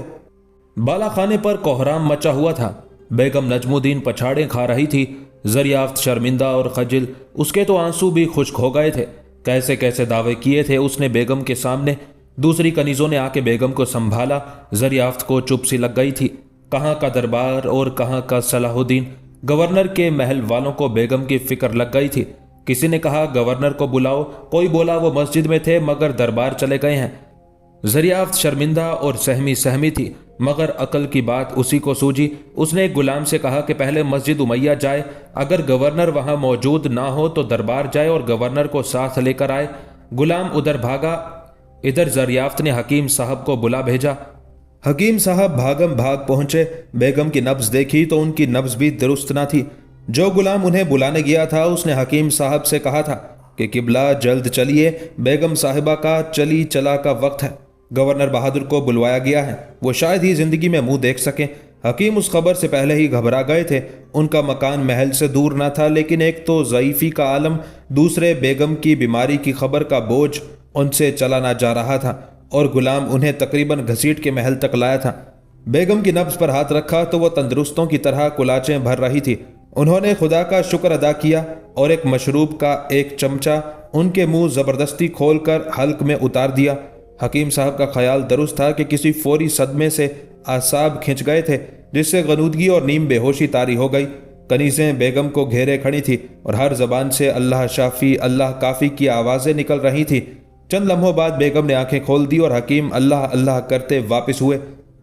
بالا خانے پر کوہرام مچا ہوا تھا۔ بیگم نجم الدین پچھاڑیں کھا رہی تھی۔ دریافت شرمندہ اور خجل، اس کے تو آنسو بھی خشک ہو گئے تھے۔ کیسے کیسے دعوے کیے تھے اس نے بیگم کے سامنے۔ دوسری کنیزوں نے آ کے بیگم کو سنبھالا۔ دریافت کو چپ سی لگ گئی تھی۔ کہاں کا دربار اور کہاں کا صلاح الدین۔ گورنر کے محل والوں کو بیگم کی فکر لگ گئی تھی۔ کسی نے کہا گورنر کو بلاؤ، کوئی بولا وہ مسجد میں تھے مگر دربار چلے گئے ہیں۔ دریافت شرمندہ اور سہمی تھی مگر عقل کی بات اسی کو سوجی۔ اس نے ایک غلام سے کہا کہ پہلے مسجد امیہ جائے، اگر گورنر وہاں موجود نہ ہو تو دربار جائے اور گورنر کو ساتھ لے کر آئے۔ غلام ادھر بھاگا۔ ادھر دریافت نے حکیم صاحب کو بلا بھیجا۔ حکیم صاحب بھاگم بھاگ پہنچے۔ بیگم کی نبض دیکھی تو ان کی نبض بھی درست نہ تھی۔ جو غلام انہیں بلانے گیا تھا اس نے حکیم صاحب سے کہا تھا کہ قبلہ جلد چلیے، بیگم صاحبہ کا چلی چلا کا وقت ہے، گورنر بہادر کو بلوایا گیا ہے، وہ شاید ہی زندگی میں منہ دیکھ سکیں۔ حکیم اس خبر سے پہلے ہی گھبرا گئے تھے۔ ان کا مکان محل سے دور نہ تھا لیکن ایک تو ضعیفی کا عالم، دوسرے بیگم کی بیماری کی خبر کا بوجھ ان سے چلا نہ جا رہا تھا اور غلام انہیں تقریباً گھسیٹ کے محل تک لایا تھا۔ بیگم کی نبض پر ہاتھ رکھا تو وہ تندرستوں کی طرح کلاچیں بھر رہی تھی۔ انہوں نے خدا کا شکر ادا کیا اور ایک مشروب کا ایک چمچہ ان کے منہ زبردستی کھول کر حلق میں اتار دیا۔ حکیم صاحب کا خیال درست تھا کہ کسی فوری صدمے سے اعصاب کھنچ گئے تھے جس سے غنودگی اور نیم بے ہوشی طاری ہو گئی۔ کنیزیں بیگم کو گھیرے کھڑی تھی اور ہر زبان سے اللہ شافی اللہ کافی کی آوازیں نکل رہی تھی۔ چند لمحوں بعد بیگم نے آنکھیں کھول دی اور حکیم اللہ اللہ کرتے واپس ہوئے۔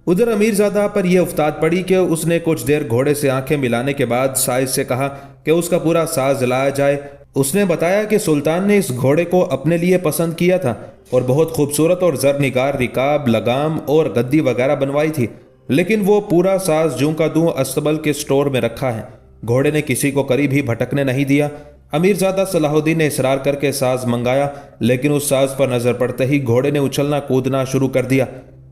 ادھر امیر زادہ پر یہ افتاد پڑی کہ اس نے کچھ دیر گھوڑے سے آنکھیں ملانے کے بعد سائز سے کہا کہ اس کا پورا ساز لایا جائے۔ اس نے بتایا کہ سلطان نے اس گھوڑے کو اپنے لیے پسند کیا تھا اور بہت خوبصورت اور زرنگار رکاب، لگام اور گدی وغیرہ بنوائی تھی، لیکن وہ پورا ساز جوں کا دوں استبل کے سٹور میں رکھا ہے۔ گھوڑے نے کسی کو قریب ہی بھٹکنے نہیں دیا۔ امیر زادہ صلاح الدین نے اصرار کر کے ساز منگایا لیکن اس ساز پر نظر پڑتے ہی گھوڑے نے اچھلنا کودنا شروع کر دیا۔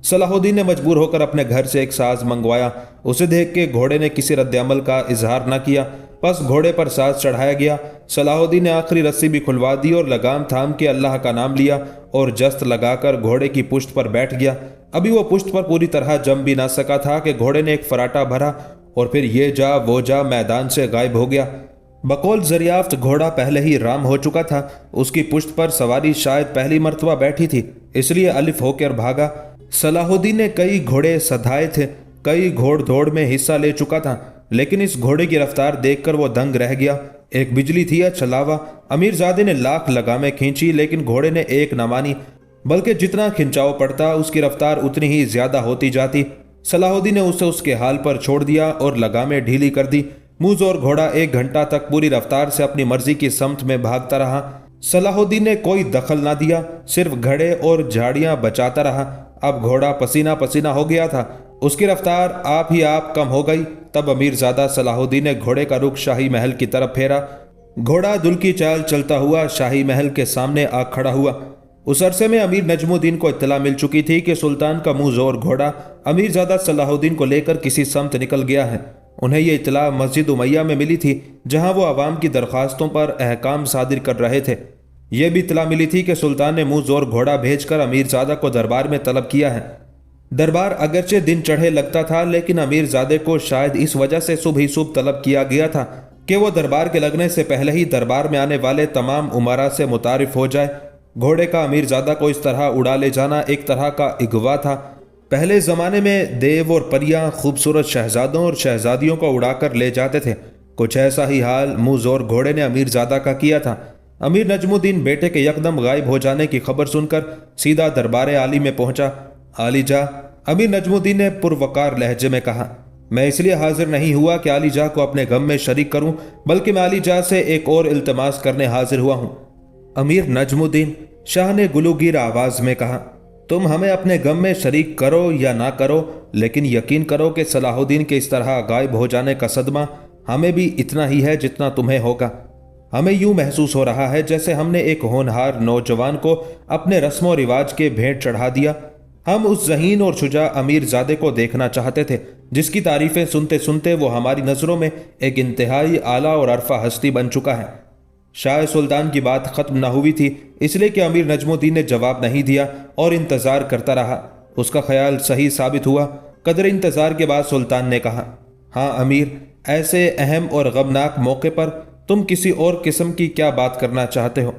صلاح الدین نے مجبور ہو کر اپنے گھر سے ایک ساز منگوایا۔ اسے دیکھ کے گھوڑے نے کسی رد عمل کا اظہار نہ کیا، پس گھوڑے پر ساز چڑھایا گیا۔ صلاح الدین نے آخری رسی بھی کھلوا دی اور لگام تھام کے اللہ کا نام لیا اور جست لگا کر گھوڑے کی پشت پر بیٹھ گیا۔ ابھی وہ پشت پر پوری طرح جم بھی نہ سکا تھا کہ گھوڑے نے ایک فراٹا بھرا اور پھر یہ جا وہ جا میدان سے غائب ہو گیا۔ بقول دریافت گھوڑا پہلے ہی رام ہو چکا تھا۔ اس کی پشت پر سواری شاید پہلی مرتبہ بیٹھی تھی، اس لیے الف ہو کر بھاگا۔ صلاح الدین نے کئی گھوڑے سدھائے تھے، कई घोड़ दौड़ में हिस्सा ले चुका था, लेकिन इस घोड़े की रफ्तार देखकर वो दंग रह गया। एक बिजली थी या छलावा। अमीरजादे ने लाख लगामें खींची, लेकिन घोड़े ने एक न मानी, बल्कि जितना खिंचाव पड़ता उसकी रफ्तार उतनी ही ज्यादा होती जाती। सलाहुद्दीन ने उसे उसके हाल पर छोड़ दिया और लगामें ढीली कर दी। मुंहजोर घोड़ा 1 घंटा तक पूरी रफ्तार से अपनी मर्जी की समत में भागता रहा। सलाहुद्दीन ने कोई दखल ना दिया, सिर्फ घड़े और झाड़ियां बचाता रहा। अब घोड़ा पसीना पसीना हो गया था, उसकी रफ्तार आप ही आप कम हो गई। तब अमीरजादा सलाहुद्दीन ने घोड़े का रुख शाही महल की तरफ फेरा। घोड़ा दुल की चाल चलता हुआ शाही महल के सामने आ खड़ा हुआ। उस अरसे में अमीर नजमुद्दीन को इत्तला मिल चुकी थी कि सुल्तान का मुंहजोर घोड़ा अमीरजादा सलाहुद्दीन को लेकर किसी समत निकल गया है। उन्हें यह इत्तला मस्जिद उमैया में मिली थी, जहां वो आवाम की दरख्वास्तों पर अहकाम सादिर कर रहे थे। यह भी इत्तला मिली थी कि सुल्तान ने मुंहजोर घोड़ा भेजकर अमीरजादा को दरबार में तलब किया है। दरबार अगरचे दिन चढ़े लगता था, लेकिन अमीरजादे को शायद इस वजह से सुबह ही सुबह तलब किया गया था कि वो दरबार के लगने से पहले ही दरबार में आने वाले तमाम उमरा से मुतारिफ हो जाए। घोड़े का अमीरजादा को इस तरह उड़ा ले जाना एक तरह का इगवा था। पहले ज़माने में देव और परियां खूबसूरत शहजादों और शहजादियों को उड़ाकर ले जाते थे। कुछ ऐसा ही हाल मुंहजोर घोड़े ने अमीरजादा का किया था। अमीर नजमुद्दीन बेटे के यकदम गायब हो जाने की खबर सुनकर सीधा दरबार आली में पहुंचा। आलीजा, अमीर नजमुद्दीन ने पुरवकार लहजे में कहा, मैं इसलिए हाजिर नहीं हुआ कि आलीजा को अपने गम में शरीक करूं, बल्कि मैं आलीजा से एक और इल्तमास करने हाजिर हुआ हूं। अमीर नजमुद्दीन, शाह ने गुलूगीर आवाज में कहा, तुम हमें अपने गम में शरीक करो या ना करो, लेकिन यकीन करो कि सलाहुद्दीन के इस तरह गायब हो जाने का सदमा हमें भी इतना ही है जितना तुम्हें होगा। हमें यूं महसूस हो रहा है जैसे हमने एक होनहार नौजवान को अपने रस्म व रिवाज के भेंट चढ़ा दिया। हम उस ज़हीन और शुजा अमीरजादे को देखना चाहते थे, जिसकी तारीफें सुनते सुनते वो हमारी नज़रों में एक इंतहाई आला और अरफा हस्ती बन चुका है। शाह सुल्तान की बात खत्म न हुई थी, इसलिए कि अमीर नजमुद्दीन ने जवाब नहीं दिया और इंतज़ार करता रहा। उसका ख्याल सही साबित हुआ। कदर इंतज़ार के बाद सुल्तान ने कहा, हाँ अमीर, ऐसे अहम और गमनाक मौके पर तुम किसी और किस्म की क्या बात करना चाहते हो?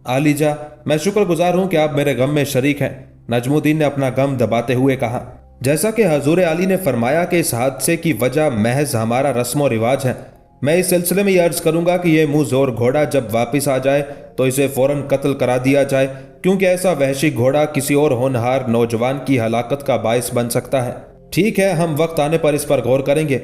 आलीजा, मैं शुक्रगुजार हूं कि आप मेरे गम में शरीक हैं। नजमुद्दीन ने अपना गम दबाते हुए कहा, जैसा कि हजूर अली ने फरमाया कि इस हादसे की वजह महज हमारा रस्म और रिवाज है, मैं इस सिलसिले में यह अर्ज करूंगा कि यह मुंहजोर घोड़ा जब वापस आ जाए तो इसे फौरन कत्ल करा दिया जाए, क्योंकि ऐसा वहशी घोड़ा किसी और होनहार नौजवान की हलाकत का बायस बन सकता है। ठीक है, हम वक्त आने पर इस पर गौर करेंगे।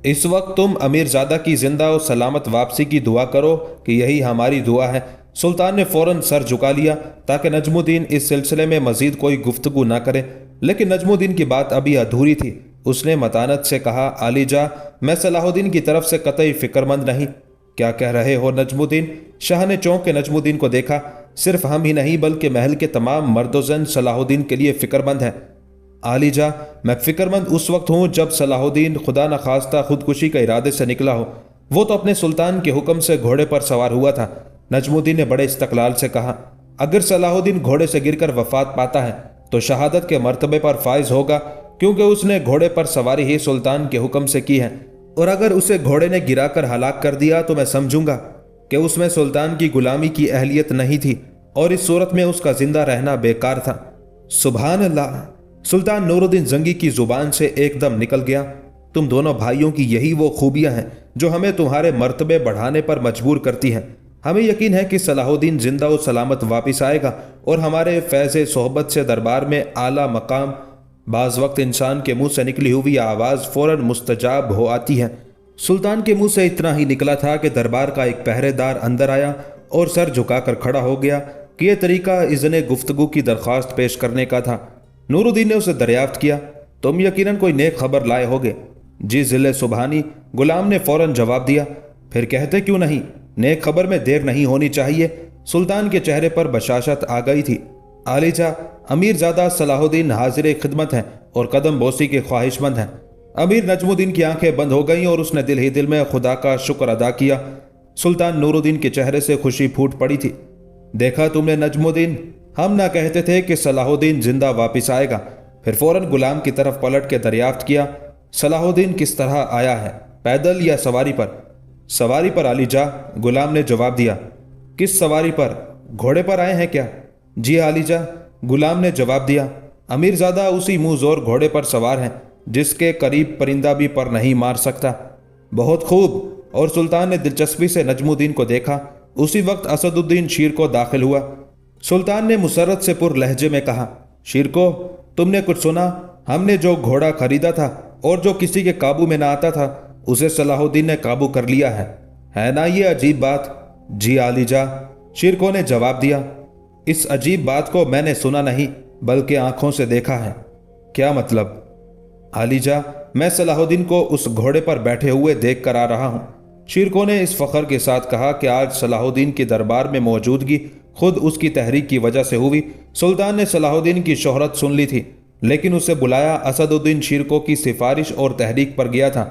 इस वक्त तुम अमीरजादा की जिंदा और सलामत वापसी की दुआ करो कि यही हमारी दुआ है। सुल्तान ने फौरन सर झुका लिया ताकि नजमुद्दीन इस सिलसिले में मजीद कोई गुफ्तगू ना करे, लेकिन नजमुद्दीन की बात अभी अधूरी थी। उसने मतानत से कहा, आलीजा, मैं सलाहुद्दीन की तरफ से कतई फिक्रमंद नहीं। क्या कह रहे हो नजमुद्दीन? शाह ने चौंक के नजमुद्दीन को देखा। सिर्फ हम ही नहीं बल्कि महल के तमाम मर्दोजन सलाहुद्दीन के लिए फिक्रमंद हैं। आलीजा, मैं फिक्रमंद उस वक्त हूँ जब सलाहुद्दीन खुदा न खास्ता खुदकुशी के इरादे से निकला हो। वो तो अपने सुल्तान के हुक्म से घोड़े पर सवार हुआ था। नजमुद्दीन ने बड़े इस्तकलाल से कहा, अगर सलाहुद्दीन घोड़े से गिरकर वफात पाता है तो शहादत के मर्तबे पर फायज होगा, क्योंकि उसने घोड़े पर सवारी ही सुल्तान के हुक्म से की है। और अगर उसे घोड़े ने गिराकर हलाक कर दिया तो मैं समझूंगा कि उसमें सुल्तान की गुलामी की अहलियत नहीं थी और इस सूरत में उसका जिंदा रहना बेकार था। सुभान अल्लाह! सुल्तान नूरुद्दीन जंगी की जुबान से एकदम निकल गया, तुम दोनों भाइयों की यही वो खूबियां हैं जो हमें तुम्हारे मर्तबे बढ़ाने पर मजबूर करती हैं। हमें यकीन है कि सलाहुद्दीन जिंदा और सलामत वापस आएगा और हमारे फैज़ सोहबत से दरबार में आला मकाम। बाज़ वक्त इंसान के मुंह से निकली हुई आवाज़ फ़ौरन मुस्तजाब हो आती है। सुल्तान के मुंह से इतना ही निकला था कि दरबार का एक पहरेदार अंदर आया और सर झुकाकर खड़ा हो गया कि यह तरीका इज़्ने गुफ्तगू की दरख्वास्त पेश करने का था। नूरुद्दीन ने उसे दरियाफ्त किया, तुम यकीनन कोई नेक खबर लाए होगे। जी ज़िले सुबहानी, गुलाम ने फ़ौरन जवाब दिया। फिर कहते क्यों नहीं, नेक खबर में देर नहीं होनी चाहिए। सुल्तान के चेहरे पर बशाशत आ गई थी। आलीजा, अमीरजादा सलाहुद्दीन हाजिर खिदमत हैं और कदम बोसी के ख्वाहिशमंद हैं। अमीर नजमुद्दीन की आंखें बंद हो गईं और उसने दिल ही दिल में खुदा का शुक्र अदा किया। सुल्तान नूरुद्दीन के चेहरे से खुशी फूट पड़ी थी। देखा तुमने नजमुद्दीन, हम ना कहते थे कि सलाहुद्दीन जिंदा वापस आएगा। फिर फौरन गुलाम की तरफ पलट के दरियाफ्त किया, सलाहुद्दीन किस तरह आया है, पैदल या सवारी पर? सवारी पर आलीजा, गुलाम ने जवाब दिया। किस सवारी पर? घोड़े पर आए हैं क्या? जी आलीजा, गुलाम ने जवाब दिया। अमीरजादा उसी मुंहजोर घोड़े पर सवार हैं। جس کے قریب پرندہ بھی پر نہیں مار سکتا۔ بہت خوب۔ اور سلطان نے دلچسپی سے نجم الدین کو دیکھا۔ اسی وقت اسد الدین شیر کو داخل ہوا۔ سلطان نے مسرت سے پر لہجے میں کہا، شیر کو، تم نے کچھ سنا؟ ہم نے جو گھوڑا خریدا تھا اور جو کسی کے قابو میں نہ آتا تھا، اسے صلاح الدین نے قابو کر لیا ہے نا یہ عجیب بات؟ جی عالی جا، شیر کو نے جواب دیا۔ اس عجیب بات کو میں نے سنا نہیں بلکہ آنکھوں سے دیکھا ہے۔ کیا مطلب؟ عالی جا، میں صلاح الدین کو اس گھوڑے پر بیٹھے ہوئے دیکھ کر آ رہا ہوں۔ شیر کو نے اس فخر کے ساتھ کہا کہ آج صلاح الدین کی دربار میں موجودگی خود اس کی تحریک کی وجہ سے ہوئی۔ سلطان نے صلاح الدین کی شہرت سن لی تھی، لیکن اسے بلایا اسد الدین شیر کو کی سفارش اور تحریک پر گیا تھا۔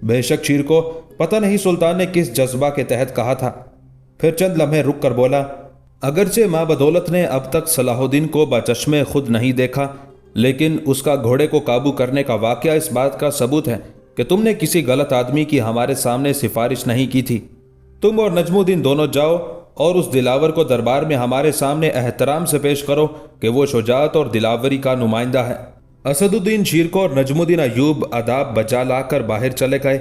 بے شک شیر کو پتہ نہیں سلطان نے کس جذبہ کے تحت کہا تھا۔ پھر چند لمحے رک کر بولا، اگرچہ ماں بدولت نے اب تک صلاح الدین کو بچشمے خود نہیں دیکھا، لیکن اس کا گھوڑے کو قابو کرنے کا واقعہ اس بات کا ثبوت ہے کہ تم نے کسی غلط آدمی کی ہمارے سامنے سفارش نہیں کی تھی۔ تم اور نجم الدین دونوں جاؤ اور اس دلاور کو دربار میں ہمارے سامنے احترام سے پیش کرو کہ وہ شجاعت اور دلاوری کا نمائندہ ہے۔ اسد الدین شیر کو اور نجم الدین ایوب آداب بجا لا کر باہر چلے گئے۔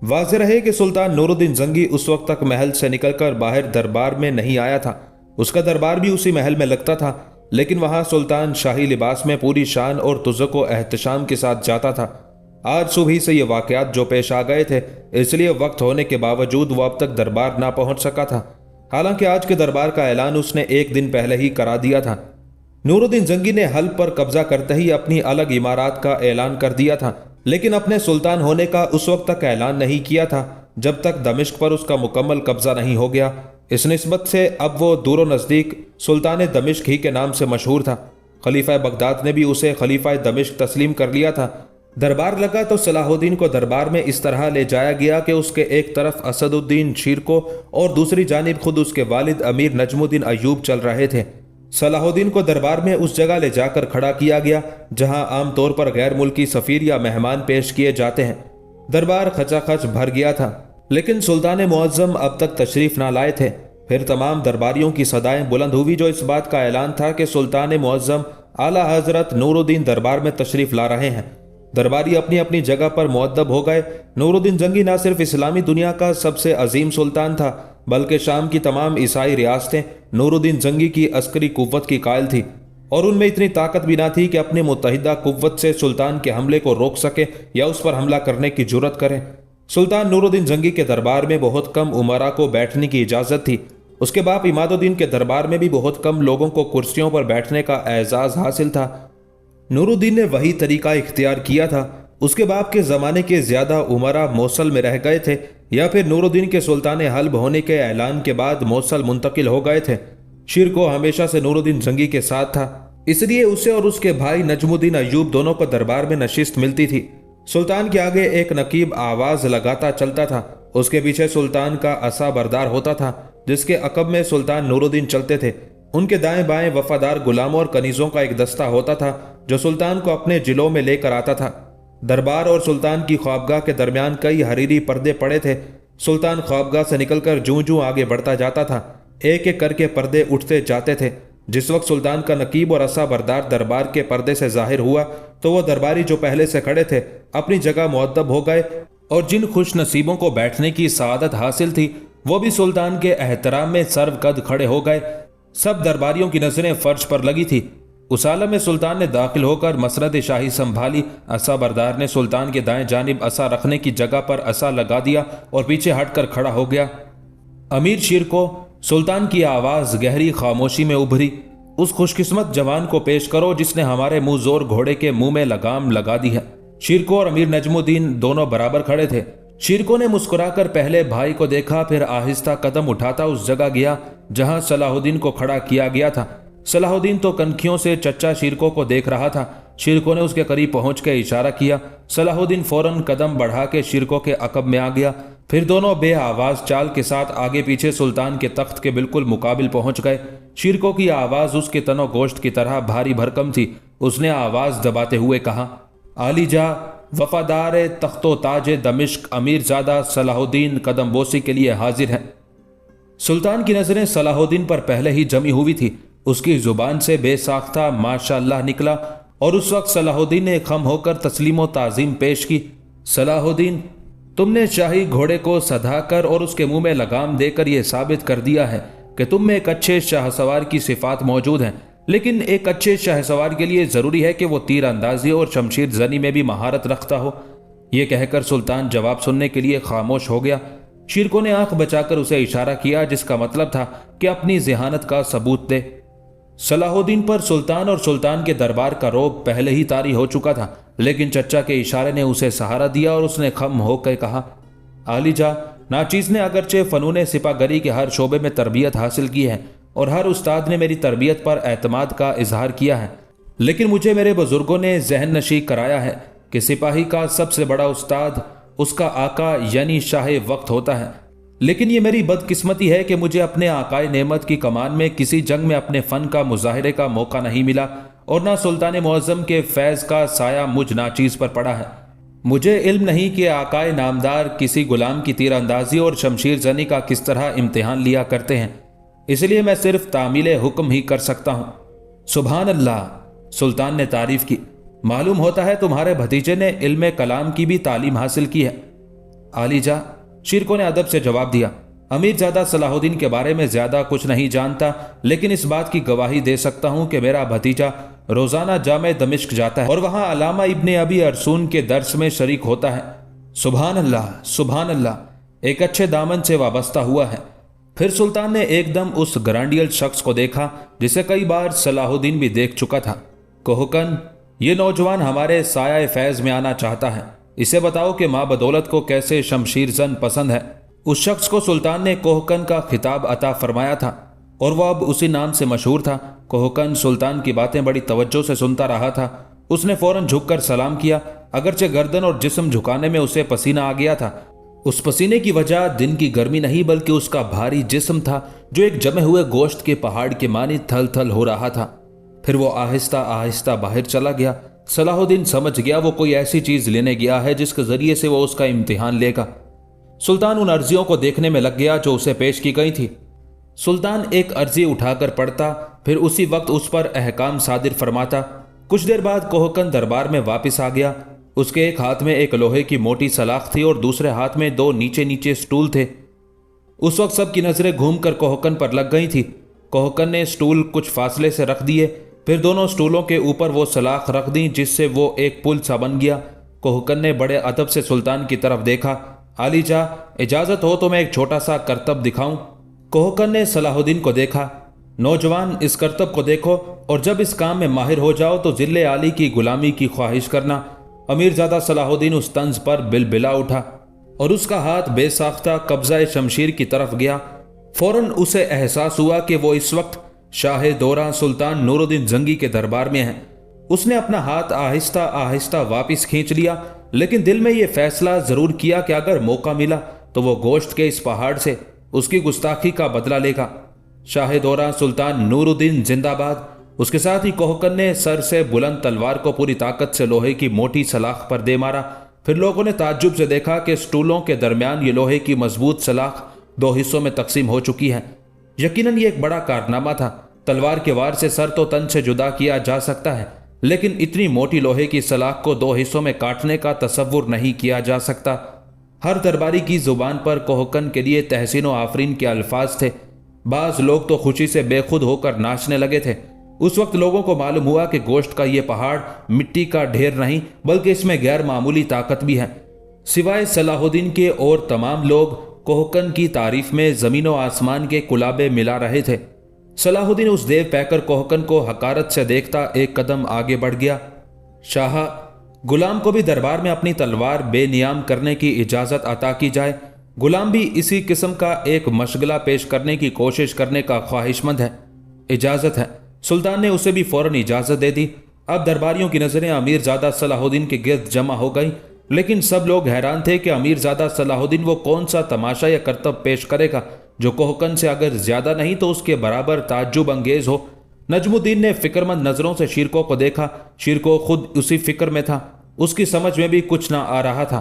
واضح رہے کہ سلطان نور الدین زنگی اس وقت تک محل سے نکل کر باہر دربار میں نہیں آیا تھا۔ اس کا دربار بھی اسی محل میں لگتا تھا، لیکن وہاں سلطان شاہی لباس میں پوری شان اور تزک و احتشام کے ساتھ جاتا تھا۔ آج صبح سے یہ واقعات جو پیش آ گئے تھے، اس لیے وقت ہونے کے باوجود وہ اب تک دربار نہ پہنچ سکا تھا، حالانکہ آج کے دربار کا اعلان اس نے ایک دن پہلے ہی کرا دیا تھا۔ نور الدین زنگی نے حلب پر قبضہ کرتے ہی اپنی الگ عمارات کا اعلان کر دیا تھا، لیکن اپنے سلطان ہونے کا اس وقت تک اعلان نہیں کیا تھا جب تک دمشق پر اس کا مکمل قبضہ نہیں ہو گیا۔ اس نسبت سے اب وہ دور و نزدیک سلطان دمشق ہی کے نام سے مشہور تھا۔ خلیفہ بغداد نے بھی اسے خلیفہ دمشق تسلیم کر لیا تھا۔ دربار لگا تو صلاح الدین کو دربار میں اس طرح لے جایا گیا کہ اس کے ایک طرف اسد الدین شیر کو اور دوسری جانب خود اس کے والد امیر نجم الدین ایوب چل رہے تھے۔ صلاح الدین کو دربار میں اس جگہ لے جا کر کھڑا کیا گیا جہاں عام طور پر غیر ملکی سفیر یا مہمان پیش کیے جاتے ہیں۔ دربار کھچا کھچ بھر گیا تھا، لیکن سلطان معظم اب تک تشریف نہ لائے تھے۔ پھر تمام درباریوں کی صدائیں بلند ہوئی جو اس بات کا اعلان تھا کہ سلطان معظم اعلیٰ حضرت نور الدین دربار میں تشریف لا رہے ہیں۔ درباری اپنی اپنی جگہ پر مؤدب ہو گئے۔ نور الدین زنگی نہ صرف اسلامی دنیا کا سب سے عظیم سلطان تھا بلکہ شام کی تمام عیسائی ریاستیں نور الدین زنگی کی عسکری قوت کی قائل تھی، اور ان میں اتنی طاقت بھی نہ تھی کہ اپنی متحدہ قوت سے سلطان کے حملے کو روک سکے یا اس پر حملہ کرنے کی جرت کرے۔ سلطان نور الدین زنگی کے دربار میں بہت کم امراء کو بیٹھنے کی اجازت تھی۔ اس کے باپ عماد الدین کے دربار میں بھی بہت کم لوگوں کو کرسیوں پر بیٹھنے کا اعزاز حاصل تھا۔ نور الدین نے وہی طریقہ اختیار کیا تھا۔ اس کے باپ کے زمانے کے زیادہ امراء موصل میں رہ گئے تھے یا پھر نور الدین کے سلطان حلب ہونے کے اعلان کے بعد موصل منتقل ہو گئے تھے۔ شیر کو ہمیشہ سے نور الدین زنگی کے ساتھ تھا، اس لیے اسے اور اس کے بھائی نجم الدین ایوب دونوں کو دربار میں نشست ملتی تھی۔ سلطان کے آگے ایک نقیب آواز لگاتا چلتا تھا، اس کے پیچھے سلطان کا عصا بردار ہوتا تھا جس کے عقب میں سلطان نور الدین چلتے تھے۔ ان کے دائیں بائیں وفادار غلاموں اور کنیزوں کا ایک دستہ ہوتا تھا جو سلطان کو اپنے جلوں میں لے کر آتا تھا۔ دربار اور سلطان کی خوابگاہ کے درمیان کئی حریری پردے پڑے تھے۔ سلطان خوابگاہ سے نکل کر جوں جوں آگے بڑھتا جاتا تھا، ایک ایک کر کے پردے اٹھتے جاتے تھے۔ جس وقت سلطان کا نقیب اور عصا بردار دربار کے پردے سے ظاہر ہوا تو وہ درباری جو پہلے سے کھڑے تھے اپنی جگہ مؤدب ہو گئے، اور جن خوش نصیبوں کو بیٹھنے کی سعادت حاصل تھی وہ بھی سلطان کے احترام میں سرو قد کھڑے ہو گئے۔ سب درباریوں کی نظریں فرش پر لگی تھی۔ اس عالم میں سلطان نے داخل ہو کر مسرد شاہی سنبھالی۔ عصا بردار نے سلطان کے دائیں جانب عصا رکھنے کی جگہ پر عصا لگا دیا اور پیچھے ہٹ کر کھڑا ہو گیا۔ امیر شیر کو سلطان کی آواز گہری خاموشی میں ابھری، اس خوش قسمت جوان کو پیش کرو جس نے ہمارے منہ زور گھوڑے کے منہ میں لگام لگا دی ہے۔ شیر کو اور امیر نجم الدین دونوں برابر کھڑے تھے۔ شیر کو نے مسکرا کر پہلے بھائی کو دیکھا، پھر آہستہ قدم اٹھاتا اس جگہ گیا جہاں صلاح الدین کو کھڑا کیا گیا تھا۔ صلاح الدین تو کنکھیوں سے چچا شیرکو کو دیکھ رہا تھا۔ شیرکو نے اس کے قریب پہنچ کے اشارہ کیا۔ صلاح الدین فوراً قدم بڑھا کے شیرکو کے عقب میں آ گیا۔ پھر دونوں بے آواز چال کے ساتھ آگے پیچھے سلطان کے تخت کے بالکل مقابل پہنچ گئے۔ شیرکو کی آواز اس کے تن و گوشت کی طرح بھاری بھرکم تھی۔ اس نے آواز دباتے ہوئے کہا، عالی جا، وفادار تخت و تاج دمشق امیر زادہ صلاح الدین قدم بوسی کے لیے حاضر ہیں۔ سلطان کی نظریں صلاح الدین پر پہلے ہی جمی ہوئی تھی۔ اس کی زبان سے بے ساختہ ماشاء اللہ نکلا और उस वक्त सलाहुद्दीन ने खम होकर तस्लीम व ताज़ीम पेश की। सलाहुद्दीन, तुमने शाही घोड़े को सधाकर और उसके मुंह में लगाम देकर यह साबित कर दिया है कि तुम में एक अच्छे शाहसवार की सिफात मौजूद हैं, लेकिन एक अच्छे शाहसवार के लिए ज़रूरी है कि वो तीर अंदाजी और शमशीर जनी में भी महारत रखता हो। ये कहकर सुल्तान जवाब सुनने के लिए खामोश हो गया। शिरको ने आंख बचाकर उसे इशारा किया, जिसका मतलब था कि अपनी ज़हानत का सबूत दे। सलाहुद्दीन पर सुल्तान और सुल्तान के दरबार का रौब पहले ही तारी हो चुका था, लेकिन चचा के इशारे ने उसे सहारा दिया और उसने खम होकर कहा, आलीजा, नाचीज़ ने अगरचे फ़नून सिपागरी के हर शोबे में तरबियत हासिल की है और हर उस्ताद ने मेरी तरबियत पर एतमाद का इजहार किया है, लेकिन मुझे मेरे बुजुर्गों ने जहन नशी कराया है कि सिपाही का सबसे बड़ा उस्ताद उसका आका यानी शाह वक्त होता है। लेकिन ये मेरी बदकिस्मती है कि मुझे अपने आकाए नेमत की कमान में किसी जंग में अपने फ़न का मुजाहरे का मौका नहीं मिला और ना सुल्तान मुअज़्ज़म के फैज़ का साया मुझ नाचीज़ पर पड़ा है। मुझे इल्म नहीं कि आकाए नामदार किसी गुलाम की तीरंदाजी और शमशीर जनी का किस तरह इम्तिहान लिया करते हैं, इसलिए मैं सिर्फ तामील हुक्म ही कर सकता हूँ। सुभान अल्लाह, सुल्तान ने तारीफ की। मालूम होता है तुम्हारे भतीजे ने इल्म कलाम की भी तालीम हासिल की है। आलीजा, शिरको ने अदब से जवाब दिया, अमीरजादा सलाहुद्दीन के बारे में ज्यादा कुछ नहीं जानता, लेकिन इस बात की गवाही दे सकता हूं कि मेरा भतीजा रोजाना जामे दमिश्क जाता है और वहां अलामा इब्ने अबी अरसून के दर्स में शरीक होता है। सुभान अल्लाह, सुभान अल्लाह, एक अच्छे दामन से वाबस्ता हुआ है। फिर सुल्तान ने एकदम उस ग्रांडियल शख्स को देखा जिसे कई बार सलाहुद्दीन भी देख चुका था। कोहकन, ये नौजवान हमारे साया फैज में आना चाहता है, इसे बताओ कि माँ बदौलत को कैसे शमशीर जन पसंद है। उस शख्स को सुल्तान ने कोहकन का खिताब अता फरमाया था और वह अब उसी नाम से मशहूर था। कोहकन सुल्तान की बातें बड़ी तवज्जो से सुनता रहा था। उसने फौरन झुककर सलाम किया, अगरचे गर्दन और जिस्म झुकाने में उसे पसीना आ गया था। उस पसीने की वजह दिन की गर्मी नहीं बल्कि उसका भारी जिस्म था जो एक जमे हुए गोश्त के पहाड़ के मानी थल थल हो रहा था। फिर वो आहिस्ता आहिस्ता बाहर चला गया। सलाहुद्दीन समझ गया वो कोई ऐसी चीज लेने गया है जिसके जरिए से वो उसका इम्तिहान लेगा। सुल्तान उन अर्जियों को देखने में लग गया जो उसे पेश की गई थी। सुल्तान एक अर्जी उठाकर पढ़ता, फिर उसी वक्त उस पर अहकाम सादिर फरमाता। कुछ देर बाद कोहकन दरबार में वापस आ गया। उसके एक हाथ में एक लोहे की मोटी सलाख थी और दूसरे हाथ में दो नीचे नीचे स्टूल थे। उस वक्त सबकी नजरें घूमकर कोहकन पर लग गई थी। कोहकन ने स्टूल कुछ फासले से रख दिए, फिर दोनों स्टूलों के ऊपर वो सलाख रख दी जिससे वो एक पुल सा बन गया। कोहकन ने बड़े अदब से सुल्तान की तरफ देखा। आलीजा, इजाजत हो तो मैं एक छोटा सा करतब दिखाऊं। कोहकन ने सलाहुद्दीन को देखा। नौजवान, इस करतब को देखो और जब इस काम में माहिर हो जाओ तो जिले आली की गुलामी की ख्वाहिश करना। अमीरजादा सलाहुद्दीन उस तंज पर बिलबिला उठा और उसका हाथ बेसाख्ता कब्जा शमशीर की तरफ गया। फौरन उसे एहसास हुआ कि वो इस वक्त शाह दौरा सुल्तान नूरुद्दीन जंगी के दरबार में है। उसने अपना हाथ आहिस्ता आहिस्ता वापस खींच लिया, लेकिन दिल में यह फैसला जरूर किया कि अगर मौका मिला तो वो गोश्त के इस पहाड़ से उसकी गुस्ताखी का बदला लेगा। शाह दौरा सुल्तान नूरुद्दीन जिंदाबाद। उसके साथ ही कोहकन ने सर से बुलंद तलवार को पूरी ताकत से लोहे की मोटी सलाख पर दे मारा। फिर लोगों ने ताज्जुब से देखा कि स्टूलों के दरमियान ये लोहे की मजबूत सलाख दो हिस्सों में तकसीम हो चुकी है। यकीनन ये एक बड़ा कारनामा था। तलवार के वार से सर तो तन से जुदा किया जा सकता है, लेकिन इतनी मोटी लोहे की सलाख को दो हिस्सों में काटने का तसव्वुर नहीं किया जा सकता। हर दरबारी की जुबान पर कोहकन के लिए तहसीन व आफरीन के अल्फाज थे। बाज लोग तो खुशी से बेखुद होकर नाचने लगे थे। उस वक्त लोगों को मालूम हुआ कि गोश्त का ये पहाड़ मिट्टी का ढेर नहीं बल्कि इसमें गैर मामूली ताकत भी है। सिवाय सलाहुद्दीन के और तमाम लोग कोहकन की तारीफ में जमीन व आसमान के कुलाबे मिला रहे थे। सलाहुद्दीन उस देव पैकर कोहकन को हकारत से देखता एक कदम आगे बढ़ गया। शाह, गुलाम को भी दरबार में अपनी तलवार बेनियाम करने की इजाजत अता की जाए। गुलाम भी इसी किस्म का एक मशगला पेश करने की कोशिश करने का ख्वाहिशमंद है। इजाजत है। सुल्तान ने उसे भी फौरन इजाजत दे दी। अब दरबारियों की नजरें अमीरजादा सलाहुद्दीन के गिर्द जमा हो गई, लेकिन सब लोग हैरान थे कि अमीरजादा सलाहुद्दीन वो कौन सा तमाशा या करतब पेश करेगा जो कोहकन से अगर ज्यादा नहीं तो उसके बराबर ताज्जुब अंगेज हो। नजमुद्दीन ने फिक्रमंद नजरों से शिरको को देखा। शिरको खुद उसी फिक्र में था। उसकी समझ में भी कुछ ना आ रहा था।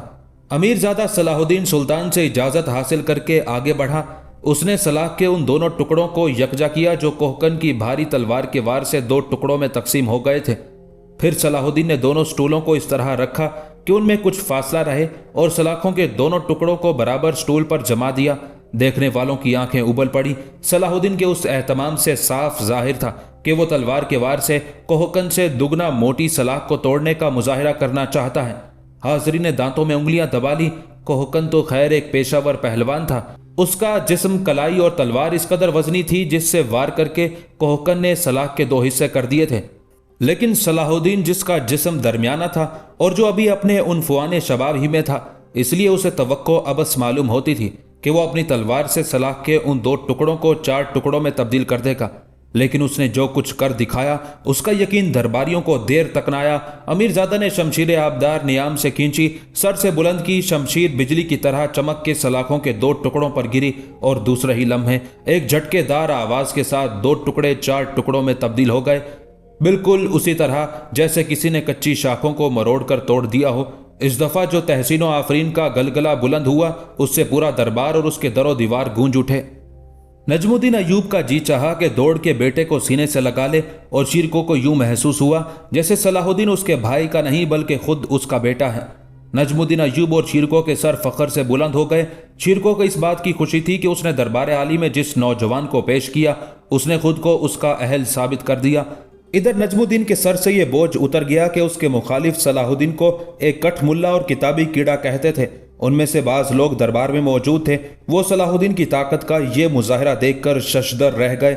अमीरजादा सलाहुद्दीन सुल्तान से इजाजत हासिल करके आगे बढ़ा। उसने सलाख के उन दोनों टुकड़ों को यकजा किया जो कोहकन की भारी तलवार के वार से दो टुकड़ों में तकसीम हो गए थे। پھر صلاح الدین نے دونوں سٹولوں کو اس طرح رکھا کہ ان میں کچھ فاصلہ رہے اور سلاخوں کے دونوں ٹکڑوں کو برابر سٹول پر جما دیا۔ دیکھنے والوں کی آنکھیں ابل پڑی۔ صلاح الدین کے اس اہتمام سے صاف ظاہر تھا کہ وہ تلوار کے وار سے کوہکن سے دگنا موٹی سلاخ کو توڑنے کا مظاہرہ کرنا چاہتا ہے۔ حاضرین نے دانتوں میں انگلیاں دبا لی۔ کوہکن تو خیر ایک پیشہ ور پہلوان تھا۔ اس کا جسم کلائی اور تلوار اس قدر وزنی تھی جس سے وار کر کے کوہکن نے سلاخ کے 2 حصے کر دیے تھے۔ لیکن صلاح الدین جس کا جسم درمیانہ تھا اور جو ابھی اپنے عنفوان شباب ہی میں تھا، اس لیے اسے توقع ابس معلوم ہوتی تھی کہ وہ اپنی تلوار سے سلاخ کے ان 2 ٹکڑوں کو 4 ٹکڑوں میں تبدیل کر دے گا۔ لیکن اس نے جو کچھ کر دکھایا اس کا یقین درباریوں کو دیر تک نہ آیا۔ امیر زادہ نے شمشیر آبدار نیام سے کھینچی، سر سے بلند کی شمشیر بجلی کی طرح چمک کے سلاخوں کے 2 ٹکڑوں پر گری اور دوسرے ہی لمحے ایک جھٹکے دار آواز کے ساتھ 2 ٹکڑے 4 ٹکڑوں میں تبدیل ہو گئے، بالکل اسی طرح جیسے کسی نے کچی شاخوں کو مروڑ کر توڑ دیا ہو۔ اس دفعہ جو تحسین و آفرین کا گلگلہ بلند ہوا، اس سے پورا دربار اور اس کے در و دیوار گونج اٹھے۔ نجم الدین ایوب کا جی چاہا کہ دوڑ کے بیٹے کو سینے سے لگا لے، اور شیرکو کو یوں محسوس ہوا جیسے صلاح الدین اس کے بھائی کا نہیں بلکہ خود اس کا بیٹا ہے۔ نجم الدین ایوب اور شیرکو کے سر فخر سے بلند ہو گئے۔ شیرکو کو اس بات کی خوشی تھی کہ اس نے دربار عالی میں جس نوجوان کو پیش کیا، اس نے خود کو اس کا اہل ثابت کر دیا۔ ادھر نجم الدین کے سر سے یہ بوجھ اتر گیا کہ اس کے مخالف صلاح الدین کو ایک کٹ ملا اور کتابی کیڑا کہتے تھے۔ ان میں سے بعض لوگ دربار میں موجود تھے، وہ صلاح الدین کی طاقت کا یہ مظاہرہ دیکھ کر ششدر رہ گئے۔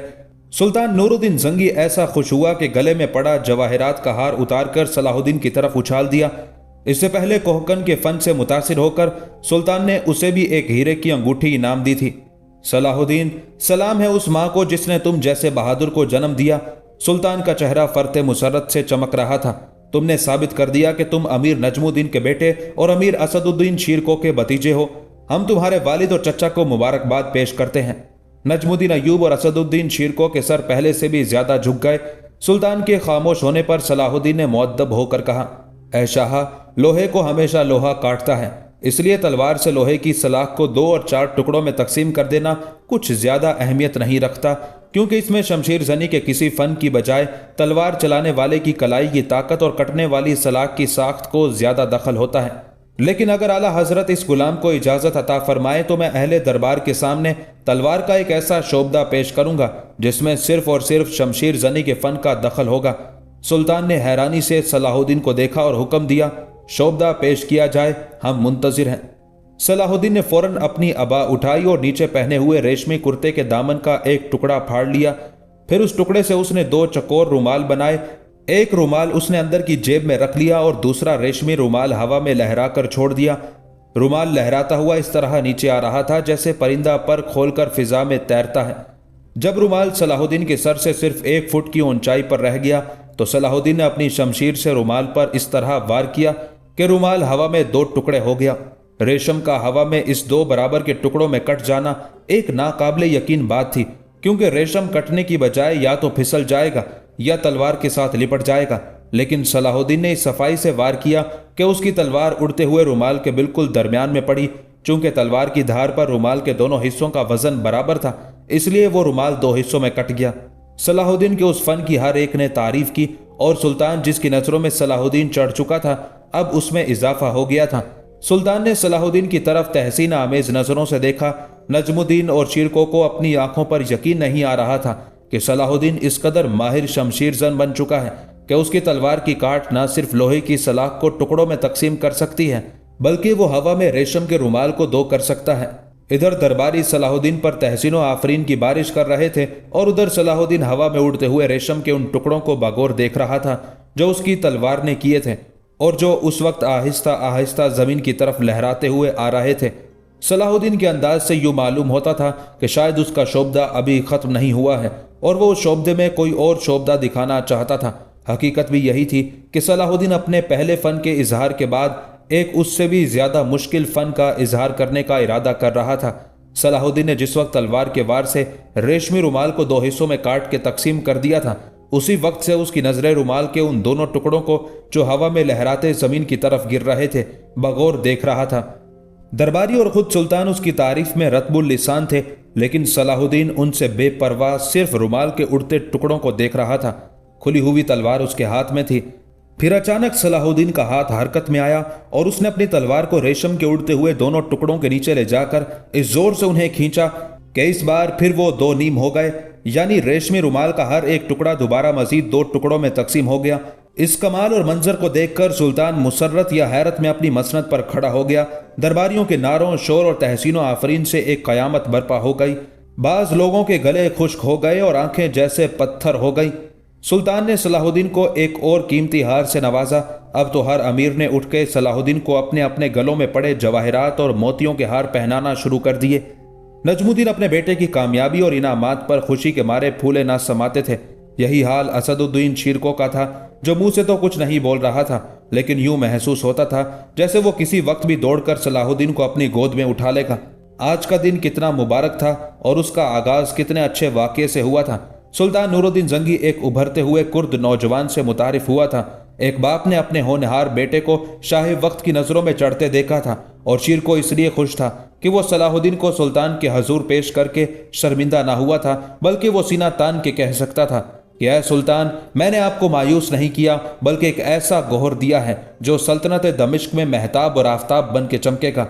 سلطان نور الدین زنگی ایسا خوش ہوا کہ گلے میں پڑا جواہرات کا ہار اتار کر صلاح الدین کی طرف اچھال دیا۔ اس سے پہلے کوہکن کے فن سے متاثر ہو کر سلطان نے اسے بھی ایک ہیرے کی انگوٹھی انعام دی تھی۔ صلاح الدین، سلام ہے اس ماں کو جس نے تم جیسے بہادر کو جنم دیا۔ سلطان کا چہرہ فرط مسرت سے چمک رہا تھا۔ تم نے ثابت کر دیا کہ تم امیر نجم الدین کے بیٹے اور امیر اسد الدین شیرکو کے بھتیجے ہو۔ ہم تمہارے والد اور چچا کو مبارکباد پیش کرتے ہیں۔ نجم الدین ایوب اور اسد الدین شیرکو کے سر پہلے سے بھی زیادہ جھک گئے۔ سلطان کے خاموش ہونے پر صلاح الدین نے مؤدب ہو کر کہا، اے شاہ، لوہے کو ہمیشہ لوہا کاٹتا ہے، اس لیے تلوار سے لوہے کی سلاخ کو 2 اور 4 ٹکڑوں میں تقسیم کر دینا کچھ زیادہ اہمیت نہیں رکھتا، کیونکہ اس میں شمشیر زنی کے کسی فن کی بجائے تلوار چلانے والے کی کلائی کی طاقت اور کٹنے والی سلاخ کی ساخت کو زیادہ دخل ہوتا ہے۔ لیکن اگر اعلیٰ حضرت اس غلام کو اجازت عطا فرمائے تو میں اہل دربار کے سامنے تلوار کا ایک ایسا شعبدہ پیش کروں گا جس میں صرف اور صرف شمشیر زنی کے فن کا دخل ہوگا۔ سلطان نے حیرانی سے صلاح الدین کو دیکھا اور حکم دیا، شعبدہ پیش کیا جائے، ہم منتظر ہیں۔ صلاح الدین نے فوراً اپنی عبا اٹھائی اور نیچے پہنے ہوئے ریشمی کرتے کے دامن کا ایک ٹکڑا پھاڑ لیا۔ پھر اس ٹکڑے سے اس نے 2 چکور رومال بنائے۔ ایک رومال اس نے اندر کی جیب میں رکھ لیا اور دوسرا ریشمی رومال ہوا میں لہرا کر چھوڑ دیا۔ رومال لہراتا ہوا اس طرح نیچے آ رہا تھا جیسے پرندہ پر کھول کر فضا میں تیرتا ہے۔ جب رومال صلاح الدین کے سر سے صرف 1 فٹ کی اونچائی پر رہ گیا تو صلاح الدین نے اپنی شمشیر سے رومال پر اس طرح وار کیا کہ رومال ہوا میں 2 ٹکڑے ہو گیا۔ ریشم کا ہوا میں اس 2 برابر کے ٹکڑوں میں کٹ جانا ایک ناقابل یقین بات تھی، کیونکہ ریشم کٹنے کی بجائے یا تو پھسل جائے گا یا تلوار کے ساتھ لپٹ جائے گا۔ لیکن صلاح الدین نے اس صفائی سے وار کیا کہ اس کی تلوار اڑتے ہوئے رومال کے بالکل درمیان میں پڑی۔ چونکہ تلوار کی دھار پر رومال کے دونوں حصوں کا وزن برابر تھا، اس لیے وہ رومال 2 حصوں میں کٹ گیا۔ صلاح الدین کے اس فن کی ہر ایک نے تعریف کی، اور سلطان جس کی نظروں میں صلاح الدین چڑھ چکا تھا اب اس میں اضافہ ہو گیا تھا۔ سلطان نے صلاح الدین کی طرف تحسین آمیز نظروں سے دیکھا۔ نجم الدین اور شیرکو کو اپنی آنکھوں پر یقین نہیں آ رہا تھا کہ صلاح الدین اس قدر ماہر شمشیر زن بن چکا ہے کہ اس کی تلوار کی کاٹ نہ صرف لوہے کی سلاخ کو ٹکڑوں میں تقسیم کر سکتی ہے بلکہ وہ ہوا میں ریشم کے رومال کو 2 کر سکتا ہے۔ ادھر درباری صلاح الدین پر تحسین و آفرین کی بارش کر رہے تھے اور ادھر صلاح الدین ہوا میں اڑتے ہوئے ریشم کے ان ٹکڑوں کو باغور دیکھ رہا تھا جو اس کی تلوار نے کیے تھے اور جو اس وقت آہستہ آہستہ زمین کی طرف لہراتے ہوئے آ رہے تھے۔ صلاح الدین کے انداز سے یوں معلوم ہوتا تھا کہ شاید اس کا شعبدہ ابھی ختم نہیں ہوا ہے اور وہ اس شعبدے میں کوئی اور شعبدہ دکھانا چاہتا تھا۔ حقیقت بھی یہی تھی کہ صلاح الدین اپنے پہلے فن کے اظہار کے بعد ایک اس سے بھی زیادہ مشکل فن کا اظہار کرنے کا ارادہ کر رہا تھا۔ صلاح الدین نے جس وقت تلوار کے وار سے ریشمی رومال کو 2 حصوں میں کاٹ کے تقسیم کر دیا تھا، اسی وقت سے اس کی نظریں رومال کے ان دونوں ٹکڑوں کو جو ہوا میں لہراتے زمین کی طرف گر رہے تھے بغور دیکھ رہا تھا۔ درباری اور خود سلطان اس کی تعریف میں رطب اللسان تھے، لیکن صلاح الدین ان سے بے پرواہ صرف رومال کے اڑتے ٹکڑوں کو دیکھ رہا تھا۔ کھلی ہوئی تلوار اس کے ہاتھ میں تھی۔ پھر اچانک صلاح الدین کا ہاتھ حرکت میں آیا اور اس نے اپنی تلوار کو ریشم کے اڑتے ہوئے دونوں ٹکڑوں کے نیچے لے جا کر اس زور سے انہیں کھینچا کہ اس بار پھر وہ دو نیم ہو گئے، یعنی ریشمی رومال کا ہر ایک ٹکڑا دوبارہ مزید دو ٹکڑوں میں تقسیم ہو گیا۔ اس کمال اور منظر کو دیکھ کر سلطان مسرت یا حیرت میں اپنی مسند پر کھڑا ہو گیا۔ درباریوں کے نعروں، شور اور تحسین و آفرین سے ایک قیامت برپا ہو گئی۔ بعض لوگوں کے گلے خشک ہو گئے اور آنکھیں جیسے پتھر ہو گئیں۔ سلطان نے صلاح الدین کو ایک اور قیمتی ہار سے نوازا۔ اب تو ہر امیر نے اٹھ کے صلاح الدین کو اپنے اپنے گلوں میں پڑے جواہرات اور موتیوں کے ہار پہنانا شروع کر دیے۔ نجم الدین اپنے بیٹے کی کامیابی اور انعامات پر خوشی کے مارے پھولے نہ سماتے تھے۔ یہی حال اسد الدین شیرکو کا تھا، جو منہ سے تو کچھ نہیں بول رہا تھا، لیکن یوں محسوس ہوتا تھا جیسے وہ کسی وقت بھی دوڑ کر صلاح الدین کو اپنی گود میں اٹھا لے گا۔ آج کا دن کتنا مبارک تھا اور اس کا آغاز کتنے اچھے واقعے سے ہوا تھا۔ سلطان نور الدین زنگی ایک ابھرتے ہوئے کرد نوجوان سے متعارف ہوا تھا۔ ایک باپ نے اپنے ہونہار بیٹے کو شاہ وقت کی نظروں میں چڑھتے دیکھا تھا، اور شیرکو اس لیے خوش تھا کہ وہ صلاح الدین کو سلطان کے حضور پیش کر کے شرمندہ نہ ہوا تھا، بلکہ وہ سینہ تان کے کہہ سکتا تھا کہ اے سلطان، میں نے آپ کو مایوس نہیں کیا، بلکہ ایک ایسا گوہر دیا ہے جو سلطنت دمشق میں مہتاب اور آفتاب بن کے چمکے گا۔